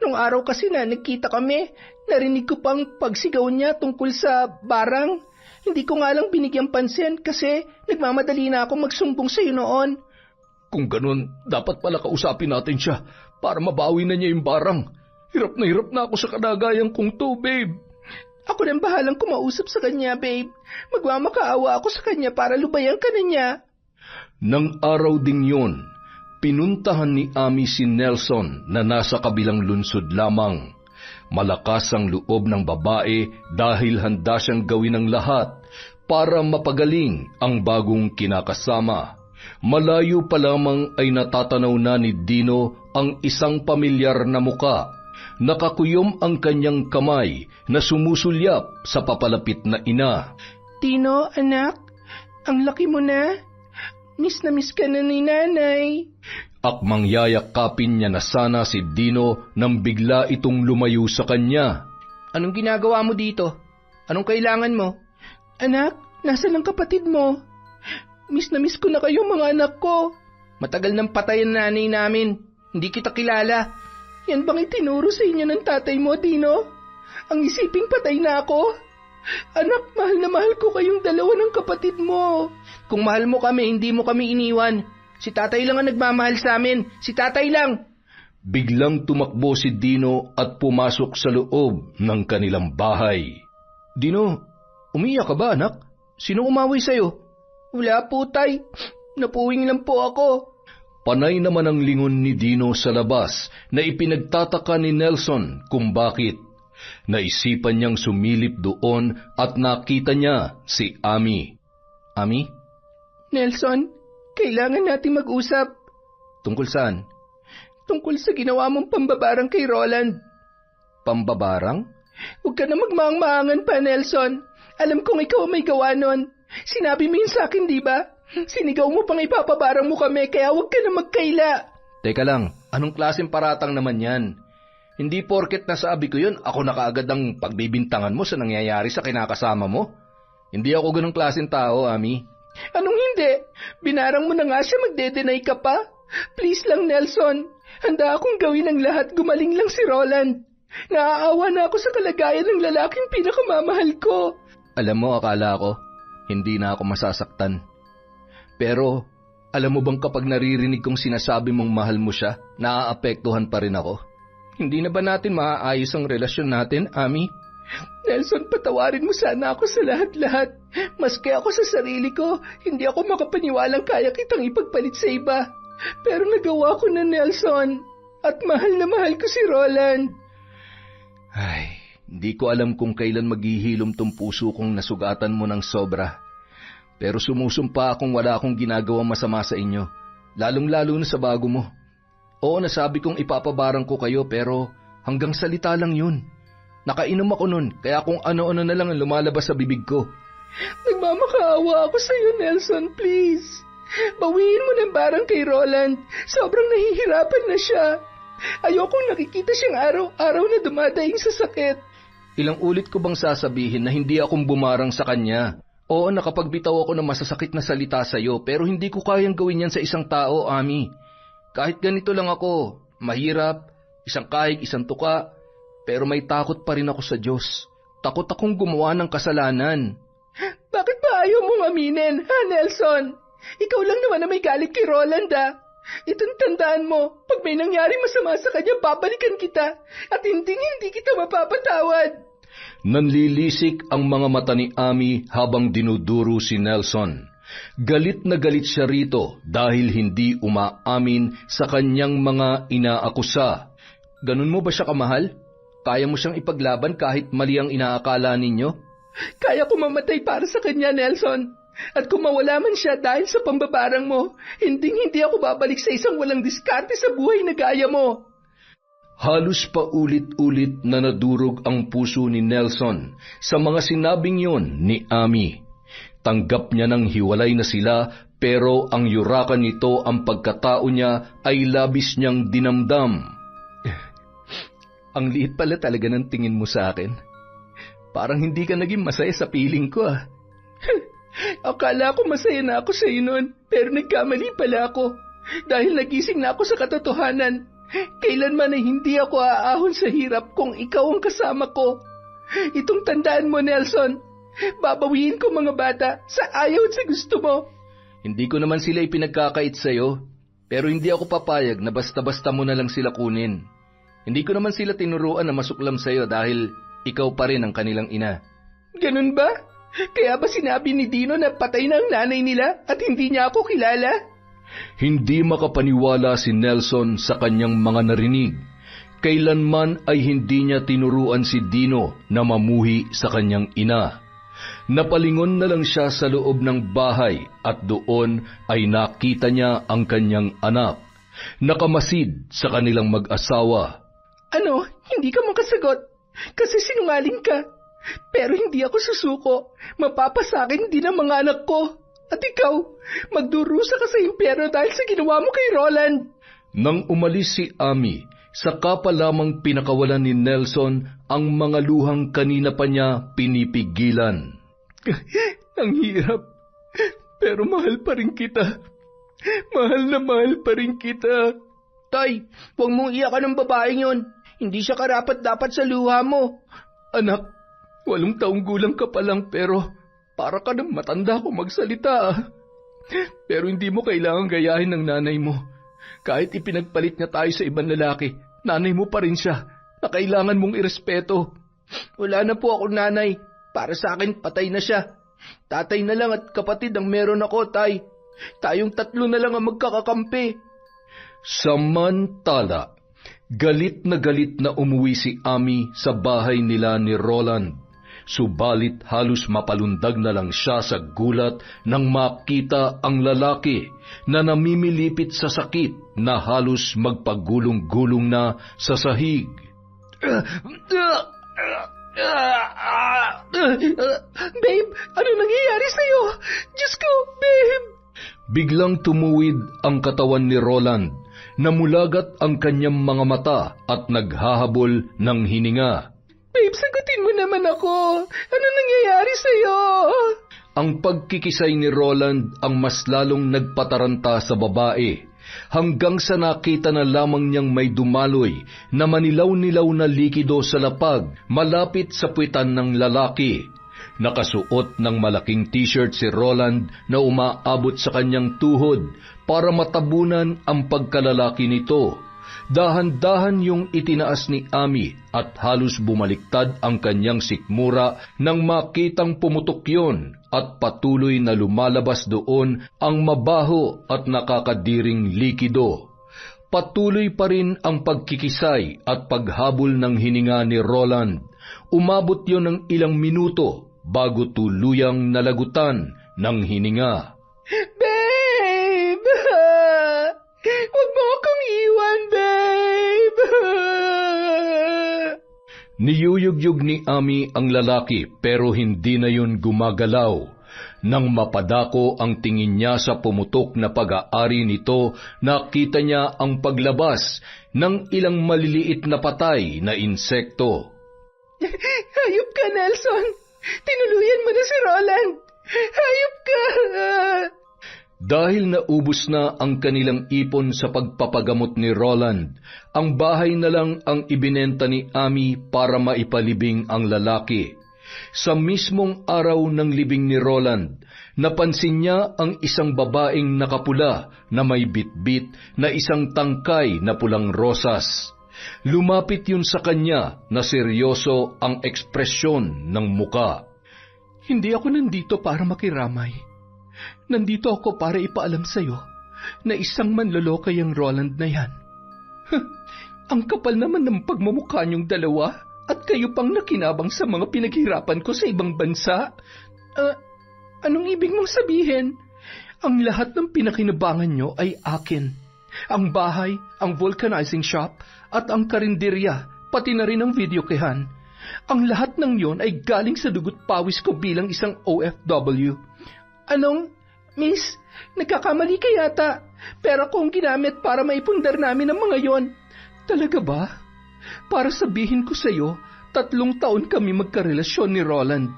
Nung araw kasi na nagkita kami, narinig ko pang pagsigaw niya tungkol sa barang. Hindi ko nga lang binigyang pansin kasi nagmamadali na ako magsumbong sa iyo noon. Kung ganun, dapat pala kausapin natin siya para mabawi na niya yung barang. Hirap na ako sa kalagayan kong to, babe. Ako nang bahalang kumausap sa kanya, babe. Magmamakaawa ako sa kanya para lubayan ka na niya. Nang araw ding yun, pinuntahan ni Ami si Nelson na nasa kabilang lunsod lamang. Malakas ang loob ng babae dahil handa siyang gawin ang lahat para mapagaling ang bagong kinakasama. Malayo pa lamang ay natatanaw na ni Dino ang isang pamilyar na muka. Nakakuyom ang kanyang kamay na sumusulyap sa papalapit na ina. Dino, anak, ang laki mo na. Miss na miss ka na ni nanay. Akmang yayakapin niya na sana si Dino nang bigla itong lumayo sa kanya. Anong ginagawa mo dito? Anong kailangan mo? Anak, nasaan ang kapatid mo? Miss na miss ko na kayo mga anak ko. Matagal nang patay ang nanay namin. Hindi kita kilala. Yan bang itinuro sa inyo ng tatay mo, Dino? Ang isiping patay na ako? Anak, mahal na mahal ko kayong dalawa ng kapatid mo. Kung mahal mo kami, hindi mo kami iniwan. Si tatay lang ang nagmamahal sa amin. Si tatay lang. Biglang tumakbo si Dino at pumasok sa loob ng kanilang bahay. Dino, umiyak ka ba, anak? Sino umaway sa'yo? Wala po, tay. Napuwing lang po ako. Panay naman ang lingon ni Dino sa labas na ipinagtataka ni Nelson kung bakit. Naisipan niyang sumilip doon at nakita niya si Ami. Ami? Nelson, kailangan nating mag-usap. Tungkol saan? Tungkol sa ginawa mong pambabarang kay Roland. Pambabarang? Huwag ka na magmaang-maangan pa, Nelson. Alam kong ikaw may gawa nun. Sinabi mo yun sa akin, di ba? Sinigaw mo pang ipapabarang mo kami, kaya huwag ka na magkaila. Teka lang, anong klaseng paratang naman yan? Hindi porket nasabi ko yun, ako na kaagad ang pagbibintangan mo sa nangyayari sa kinakasama mo. Hindi ako ganong klaseng tao, Ami. Anong hindi? Binarang mo na nga siya, magde-deny ka pa? Please lang, Nelson. Handa akong gawin ang lahat, gumaling lang si Roland. Naaawa na ako sa kalagayan ng lalaking pinakamamahal ko. Alam mo, akala ko, hindi na ako masasaktan. Pero, alam mo bang kapag naririnig kong sinasabi mong mahal mo siya, naaapektuhan pa rin ako? Hindi na ba natin maaayos ang relasyon natin, Ami? Nelson, patawarin mo sana ako sa lahat-lahat. Maski ako sa sarili ko, hindi ako makapaniwalang kaya kitang ipagpalit sa iba. Pero nagawa ko na, Nelson. At mahal na mahal ko si Roland. Ay, hindi ko alam kung kailan maghihilom tong puso kong nasugatan mo ng sobra. Pero sumusumpa akong wala akong ginagawang masama sa inyo, lalong-lalo na sa bago mo. Oo, nasabi kong ipapabarang ko kayo pero hanggang salita lang yun. Nakainom ako nun, kaya kung ano-ano na lang ang lumalabas sa bibig ko. Nagmamakaawa ako sa iyo, Nelson, please. Bawiin mo ng barang kay Roland. Sobrang nahihirapan na siya. Ayokong nakikita siyang araw-araw na dumadaing sa sakit. Ilang ulit ko bang sasabihin na hindi akong bumarang sa kanya? Oo, nakapagbitaw ako ng masasakit na salita sa iyo, pero hindi ko kayang gawin yan sa isang tao, Ami. Kahit ganito lang ako, mahirap, isang kahig, isang tuka, pero may takot pa rin ako sa Diyos. Takot akong gumawa ng kasalanan. Bakit ba ayaw mong aminin, ha, Nelson? Ikaw lang naman na may galit kay Roland, ha? Itong tandaan mo, pag may nangyari masama sa kanya, babalikan kita at hindi kita mapapatawad. Nanlilisik ang mga mata ni Ami habang dinuduro si Nelson. Galit na galit siya rito dahil hindi umaamin sa kanyang mga inaakusa. Ganun mo ba siya kamahal? Kaya mo siyang ipaglaban kahit mali ang inaakala ninyo? Kaya ko mamatay para sa kanya, Nelson. At kung mawala man siya dahil sa pambabarang mo, hindi ako babalik sa isang walang diskarte sa buhay na gaya mo. Halos paulit-ulit na nadurog ang puso ni Nelson sa mga sinabing yon ni Ami. Tanggap niya ng hiwalay na sila, pero ang yurakan nito ang pagkatao niya ay labis niyang dinamdam. Ang liit pala talaga ng tingin mo sa akin. Parang hindi ka naging masaya sa piling ko, ah. Akala ko masaya na ako sa iyo noon, pero nagkamali pala ako. Dahil nagising na ako sa katotohanan. Kailanman ay hindi ako aahon sa hirap kung ikaw ang kasama ko. Itong tandaan mo, Nelson. Babawiin ko mga bata sa ayaw at sa gusto mo. Hindi ko naman sila ipinagkakait sa'yo, pero hindi ako papayag na basta-basta mo na lang sila kunin. Hindi ko naman sila tinuruan na masuklam sa'yo dahil ikaw pa rin ang kanilang ina. Ganun ba? Kaya ba sinabi ni Dino na patay na ang nanay nila at hindi niya ako kilala? Hindi makapaniwala si Nelson sa kanyang mga narinig. Kailanman ay hindi niya tinuruan si Dino na mamuhi sa kanyang ina. Napalingon na lang siya sa loob ng bahay at doon ay nakita niya ang kanyang anak. Nakamasid sa kanilang mag-asawa. Ano? Hindi ka makasagot? Kasi sinungaling ka. Pero hindi ako susuko. Mapapasakin din ang mga anak ko. At ikaw, magdurusa ka sa impyerno dahil sa ginawa mo kay Roland. Nang umalis si Ami, saka pa lamang pinakawalan ni Nelson ang mga luhang kanina pa niya pinipigilan. Ang hirap. Pero mahal pa rin kita. Mahal na mahal pa rin kita. Tay, huwag mong iyakan ng babaeng yon. Hindi siya karapat-dapat sa luha mo. Anak, 8 taong gulang ka pa lang pero para ka nang matanda kung magsalita. Pero hindi mo kailangang gayahin ng nanay mo. Kahit ipinagpalit niya tayo sa ibang lalaki, nanay mo pa rin siya na kailangan mong irespeto. Wala na po akong nanay. Para sa akin, patay na siya. Tatay na lang at kapatid ang meron ako, tay. Tayong 3 na lang ang magkakakampi. Samantala, galit na umuwi si Ami sa bahay nila ni Roland. Subalit halos mapalundag na lang siya sa gulat nang makita ang lalaki na namimilipit sa sakit na halos magpagulong-gulong na sa sahig. Babe, ano nangyayari sa'yo? Diyos ko, babe! Biglang tumuwid ang katawan ni Roland, namulagat ang kanyang mga mata at naghahabol ng hininga. Babe, sagutin mo naman ako. Ano nangyayari sa'yo? Ang pagkikisay ni Roland ang mas lalong nagpataranta sa babae, hanggang sa nakita na lamang niyang may dumaloy na manilaw-nilaw na likido sa lapag malapit sa puwitan ng lalaki. Nakasuot ng malaking t-shirt si Roland na umaabot sa kanyang tuhod para matabunan ang pagkalalaki nito. Dahan-dahan yung itinaas ni Ami at halos bumaliktad ang kanyang sikmura nang makitang pumutok yun at patuloy na lumalabas doon ang mabaho at nakakadiring likido. Patuloy pa rin ang pagkikisay at paghabol ng hininga ni Roland. Umabot yon ng ilang minuto bago tuluyang nalagutan ng hininga. Babe! Huwag mo akong iwan, babe! Niyuyugyug ni Ami ang lalaki pero hindi na yun gumagalaw. Nang mapadako ang tingin niya sa pumutok na pag-aari nito, nakita niya ang paglabas ng ilang maliliit na patay na insekto. Hayop ka, Nelson! Tinuluyan mo na si Roland! Hayop ka! Dahil naubos na ang kanilang ipon sa pagpapagamot ni Roland, ang bahay na lang ang ibinenta ni Ami para maipalibing ang lalaki. Sa mismong araw ng libing ni Roland, napansin niya ang isang babaeng nakapula na may bitbit na isang tangkay na pulang rosas. Lumapit yun sa kanya na seryoso ang ekspresyon ng muka. Hindi ako nandito para makiramay. Nandito ako para ipaalam sa'yo na isang manlolokay ang Roland na yan. Ang kapal naman ng pagmamukha niyong dalawa at kayo pang nakinabang sa mga pinaghirapan ko sa ibang bansa. Anong ibig mong sabihin? Ang lahat ng pinakinabangan niyo ay akin. Ang bahay, ang vulcanizing shop, at ang karinderya, pati na rin ang videokehan. Ang lahat ng yon ay galing sa dugot pawis ko bilang isang OFW. Anong? Miss, nagkakamali ka yata. Pera kong ginamit para maipundar namin ang mga yon. Talaga ba? Para sabihin ko sa'yo, 3 taon kami magkarelasyon ni Roland.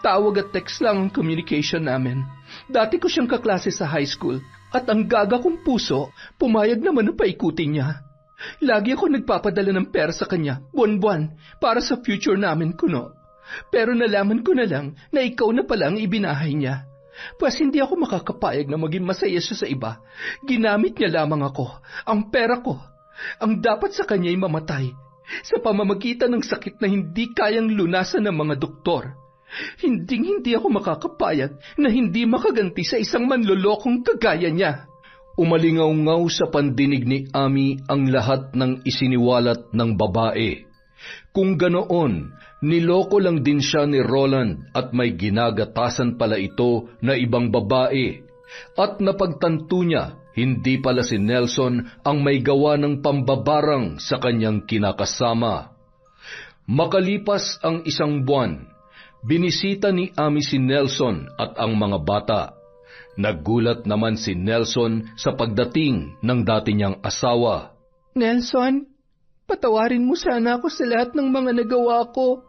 Tawag at text lang ang communication namin. Dati ko siyang kaklase sa high school at ang gaga kong puso, pumayag naman na paikutin niya. Lagi ako nagpapadala ng pera sa kanya, buwan-buwan, para sa future namin kuno. Pero nalaman ko na lang na ikaw na pala ang ibinahay niya. Pues hindi ako makakapayag na maging masaya siya sa iba. Ginamit niya lamang ako, ang pera ko. Ang dapat sa kanya'y mamatay sa pamamagitan ng sakit na hindi kayang lunasan ng mga doktor. Hindi ako makakapayag na hindi makaganti sa isang manlolokong kagaya niya. Umalingaw-ngaw sa pandinig ni Ami ang lahat ng isiniwalat ng babae. Kung ganoon, niloko lang din siya ni Roland at may ginagatasan pala ito na ibang babae. At napagtanto niya, hindi pala si Nelson ang may gawa ng pambabarang sa kanyang kinakasama. Makalipas ang 1 buwan, binisita ni Ami si Nelson at ang mga bata. Naggulat naman si Nelson sa pagdating ng dati niyang asawa. Nelson, patawarin mo sana ako sa lahat ng mga nagawa ko.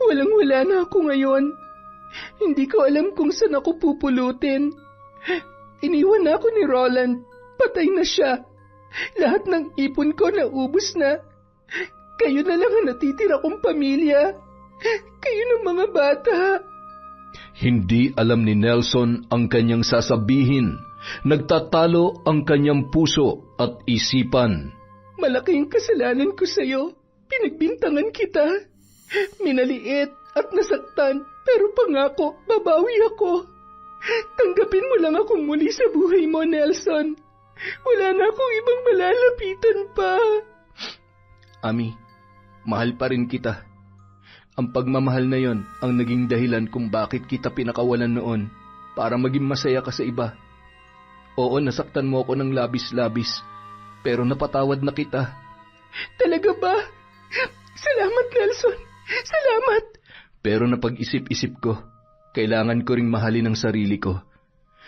Walang-wala na ako ngayon. Hindi ko alam kung saan ako pupulutin. Iniwan na ako ni Roland. Patay na siya. Lahat ng ipon ko naubos na. Kayo na lang ang natitira kong pamilya. Kayo ng mga bata. Hindi alam ni Nelson ang kanyang sasabihin. Nagtatalo ang kanyang puso at isipan. Malaking kasalanan ko sa'yo. Pinagbintangan kita. Minaliit at nasaktan. Pero pangako, babawi ako. Tanggapin mo lang ako muli sa buhay mo, Nelson. Wala na akong ibang malalapitan pa. Ami, mahal pa rin kita. Ang pagmamahal na yon ang naging dahilan kung bakit kita pinakawalan noon para maging masaya ka sa iba. Oo, nasaktan mo ako ng labis-labis, pero napatawad na kita. Talaga ba? Salamat, Nelson. Salamat. Pero napag-isip-isip ko, kailangan ko ring mahalin ang sarili ko.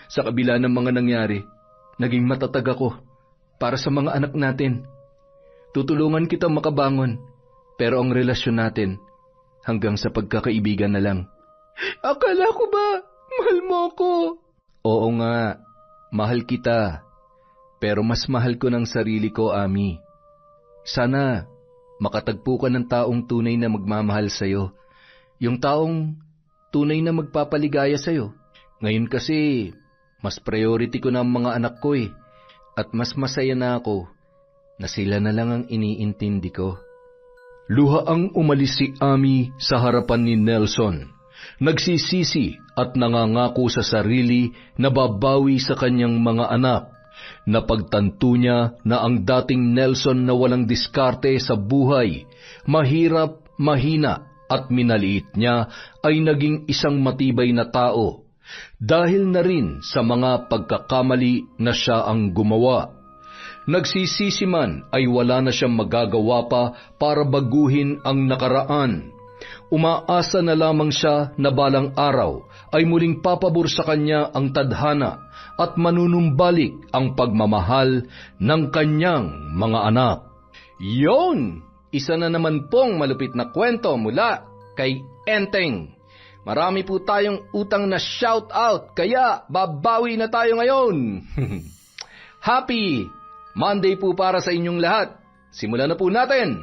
Sa kabila ng mga nangyari, naging matatag ako para sa mga anak natin. Tutulungan kita makabangon, pero ang relasyon natin hanggang sa pagkakaibigan na lang. Akala ko ba mahal mo ako? Oo nga, mahal kita. Pero mas mahal ko ng sarili ko, Ami. Sana makatagpo ka ng taong tunay na magmamahal sa'yo. Yung taong tunay na magpapaligaya sa'yo. Ngayon kasi, mas priority ko na ang mga anak ko eh. At mas masaya na ako na sila na lang ang iniintindi ko. Luhaang umalis si Ami sa harapan ni Nelson. Nagsisisi at nangangako sa sarili na babawi sa kanyang mga anak. Napagtanto niya na ang dating Nelson na walang diskarte sa buhay, mahirap, mahina at minaliit niya ay naging isang matibay na tao dahil na rin sa mga pagkakamali na siya ang gumawa. Nagsisisi man ay wala na siyang magagawa pa para baguhin ang nakaraan. Umaasa na lamang siya na balang araw ay muling papabor sa kanya ang tadhana at manunumbalik ang pagmamahal ng kanyang mga anak. Yon! Isa na naman pong malupit na kwento mula kay Enteng. Marami po tayong utang na shout out, kaya babawi na tayo ngayon. Happy Monday po para sa inyong lahat. Simulan na po natin.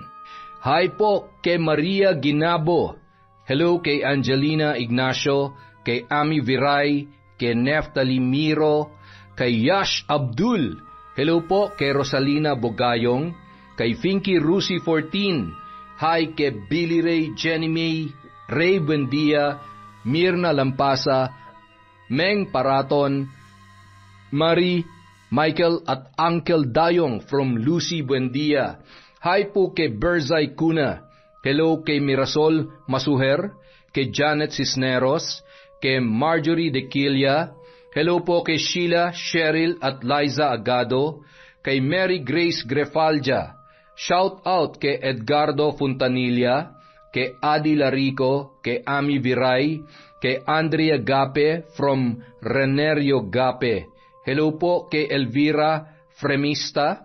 Hi po kay Maria Ginabo, Hello kay Angelina Ignacio, kay Ami Viray, kay Neftali Miro, kay Yash Abdul. Hello po kay Rosalina Bogayong, kay Finky Rusi 14. Hi kay Billy Ray, Jenny May, Ray Buendia, Mirna Lampasa, Meng Paraton, Marie, Michael at Uncle Dayong from Lucy Buendia. Hi po kay Berzay Cuna. Hello kay Mirasol Masuher, kay Janet Cisneros, kay Marjorie De Quilla. Hello po kay Sheila, Cheryl at Liza Agado, kay Mary Grace Grefalja. Shout out kay Edgardo Fontanilla, kay Adi Larico, kay Ami Viray, kay Andrea Gape from Renerio Gape. Hello po kay Elvira Fremista,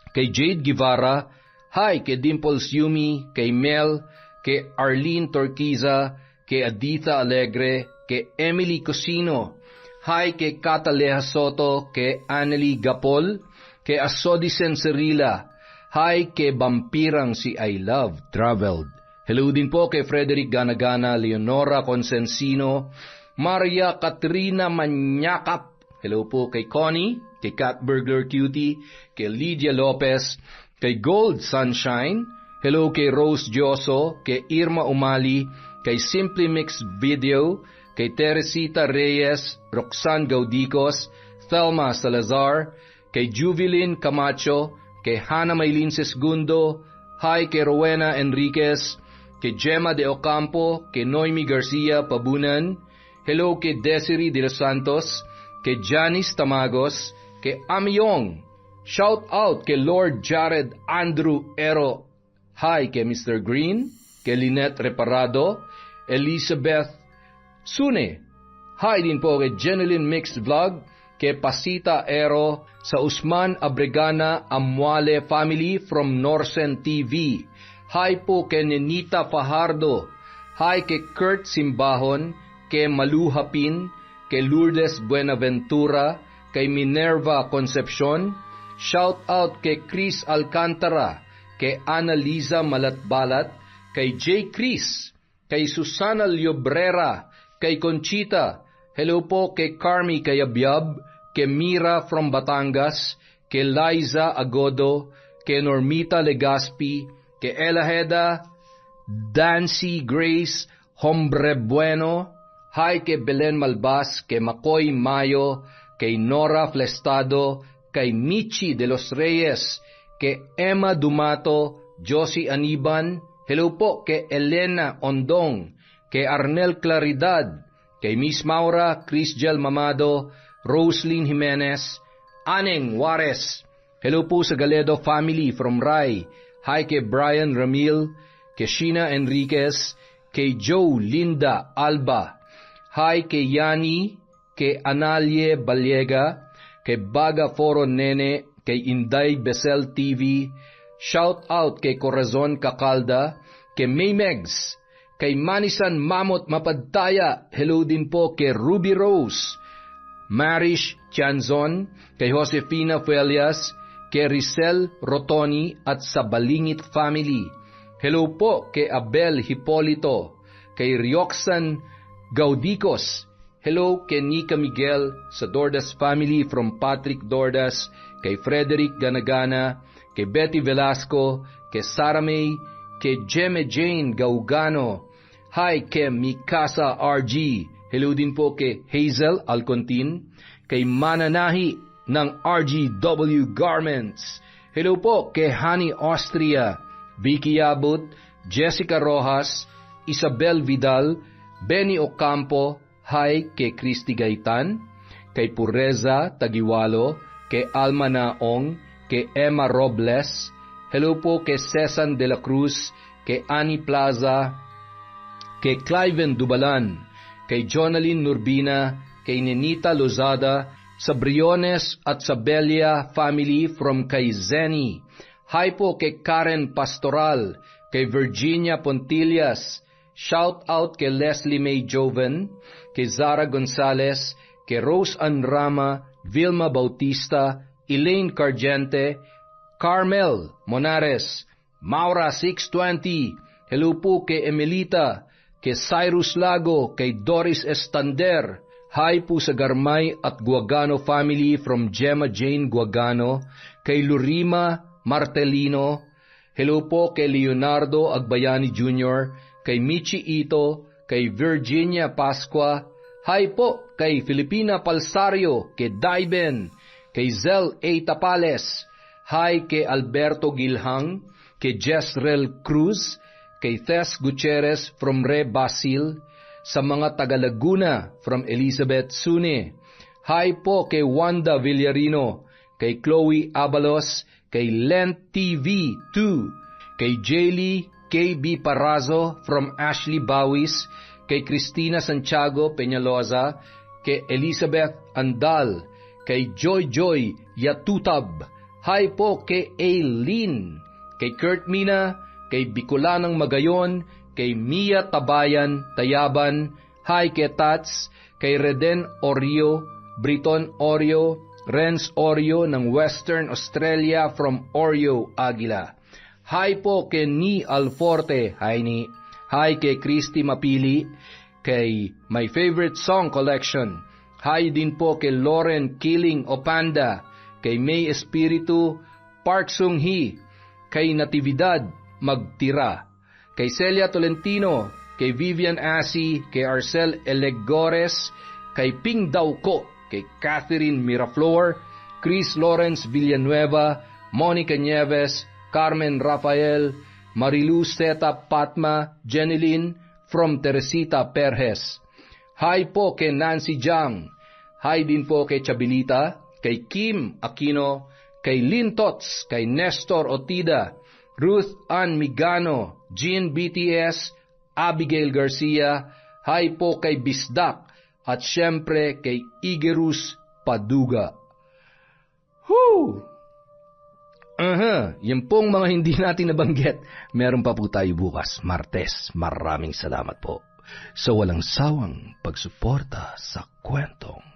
kay Jade Guevara. Hi kay Dimples Yumi, kay Mel, kay Arlene Torquiza, kay Aditha Alegre, kay Emily Cosino. Hi kay Cataleja Soto, kay Annelie Gapol, kay Asodicen Cerilla. Hi kay Vampirang si I Love Traveled. Hello din po kay Frederick Ganagana, Leonora Consensino, Maria Katrina Manyakap. Hello po kay Connie, kay Cat Burglar Cutie, kay Lydia Lopez, kay Gold Sunshine. Hello kay Rose Dioso, kay Irma Umali, kay Simply Mixed Video, kay Teresita Reyes, Roxanne Gaudicos, Thelma Salazar, kay Juvilin Camacho, kay Hannah Maylin Sesgundo. Hi kay Rowena Enriquez, kay Gemma de Ocampo, kay Noemi Garcia Pabunan. Hello kay Desiree de los Santos, kay Janice Tamagos, kay Amiyong. Shout out kay Lord Jared Andrew Ero. Hi kay Mr. Green, kay Lynette Reparado, Elizabeth Sune. Hi din po kay Jeneline Mixed Vlog, kay Pasita Ero, sa Usman Abregana Amuale family from Norsen TV. Hi po kay Nenita Fajardo. Hi kay Kurt Simbahon, kay Malu Hapin, kay Lourdes Buenaventura, kay Minerva Concepcion. Shout out kay Chris Alcantara, kay Annalisa Malatbalat, kay J. Chris, kay Susana Llobrera, kay Conchita. Hello po kay Carmi Kayabyab, kay Mira from Batangas, kay Liza Agodo, kay Normita Legaspi, kay Ella Heda, Dancy Grace, Hombre Bueno. Hi kay Belen Malbas, kay Makoy Mayo, kay Nora Flestado, kay Michi de los Reyes, kay Emma Dumato, Josie Aniban. Hello po kay Elena Ondong, kay Arnel Claridad, kay Miss Maura Crisgel Mamado, Roslyn Jimenez, Aneng Juarez. Hello po sa Galedo family from Rai. Hi kay Brian Ramil, kay Sheena Enriquez, kay Joe Linda Alba. Hi kay Yani, kay Analie Baliega, kay Baga Foro Nene, kay Inday Besel TV. Shout out kay Corazon Cacalda, kay Maymegs, kay Manisan Mamot Mapadtaya. Hello din po kay Ruby Rose, Marish Tianzon, kay Josefina Felias, kay Rizal Rotoni at sa Balingit family. Hello po kay Abel Hipolito, kay Rioxan Gaudicos. Hello kay Nika Miguel sa Dordas family from Patrick Dordas, kay Frederick Ganagana, kay Betty Velasco, kay Sarah May, kay Jeme Jane Gaugano. Hi kay Mikasa RG. Hello din po kay Hazel Alcontin, kay Mananahi ng RGW Garments. Hello po kay Honey Austria, Vicky Abut, Jessica Rojas, Isabel Vidal, Benny Ocampo. Hi kay Christy Gaitan, kay Pureza Tagiwalo, kay Alma Naong, kay Emma Robles. Hello po kay Cesan de la Cruz, kay Annie Plaza, kay Cliven Dubalan, kay Jonaline Nurbina, kay Nenita Lozada, sa Briones at sa Belia family from kay Zenny. Hi po kay Karen Pastoral, kay Virginia Pontillas. Shout out kay Leslie May Joven, kay Zara Gonzalez, kay Rose Ann Rama, Vilma Bautista, Elaine Cargente, Carmel Monares, Maura 620. Hello po kay Emelita, kay Cyrus Lago, kay Doris Estander. Hi po sa Garmay at Guagano family from Gemma Jane Guagano, kay Lurima Martelino. Hello po kay Leonardo Agbayani Jr., kay Michi Ito, kay Virginia Pasqua. Hi po kay Filipina Palsario, kay Daiben, kay Zel A. Tapales. Hi kay Alberto Gilhang, kay Jezreel Cruz, kay Tess Gutierrez from Re Basil, sa mga taga Laguna from Elizabeth Sune. Hi po kay Wanda Villarino, kay Chloe Abalos, kay Lent TV 2, kay Jaylee KB Parazo from Ashley Bawis, kay Cristina Santiago Peñaloza, kay Elizabeth Andal, kay Joy Joy Yatutab. Hi po kay Aileen, kay Kurt Mina, kay Bicolanang Magayon, kay Mia Tabayan Tayaban. Hi kay Tats, kay Reden Orio, Briton Orio, Renz Orio ng Western Australia from Orio, Aguila. Hi po kay Ni Alforte, hi Ni. Hi kay Christy Mapili, kay My Favorite Song Collection. Hi din po kay Lauren Killing Opanda, kay May Espiritu, Park Sung Hee, kay Natividad Magtira, kay Celia Tolentino, kay Vivian Asi, kay Arcel Elegores, kay Ping Dauko, kay Catherine Miraflor, Chris Lawrence Villanueva, Monica Nieves, Carmen Rafael, Marilu Seta Patma, Jeneline from Teresita Perez. Hi po kay Nancy Jang. Hi din po kay Chabilita, kay Kim Aquino, kay Lynn Tots, kay Nestor Otida, Ruth Ann Migano, Jean BTS, Abigail Garcia. Hi po kay Bisdak, at syempre kay Igerus Paduga. Whoo! Yan pong mga hindi natin nabanggit. Meron pa po tayo bukas, Martes. Maraming salamat po sa walang sawang pagsuporta sa kwentong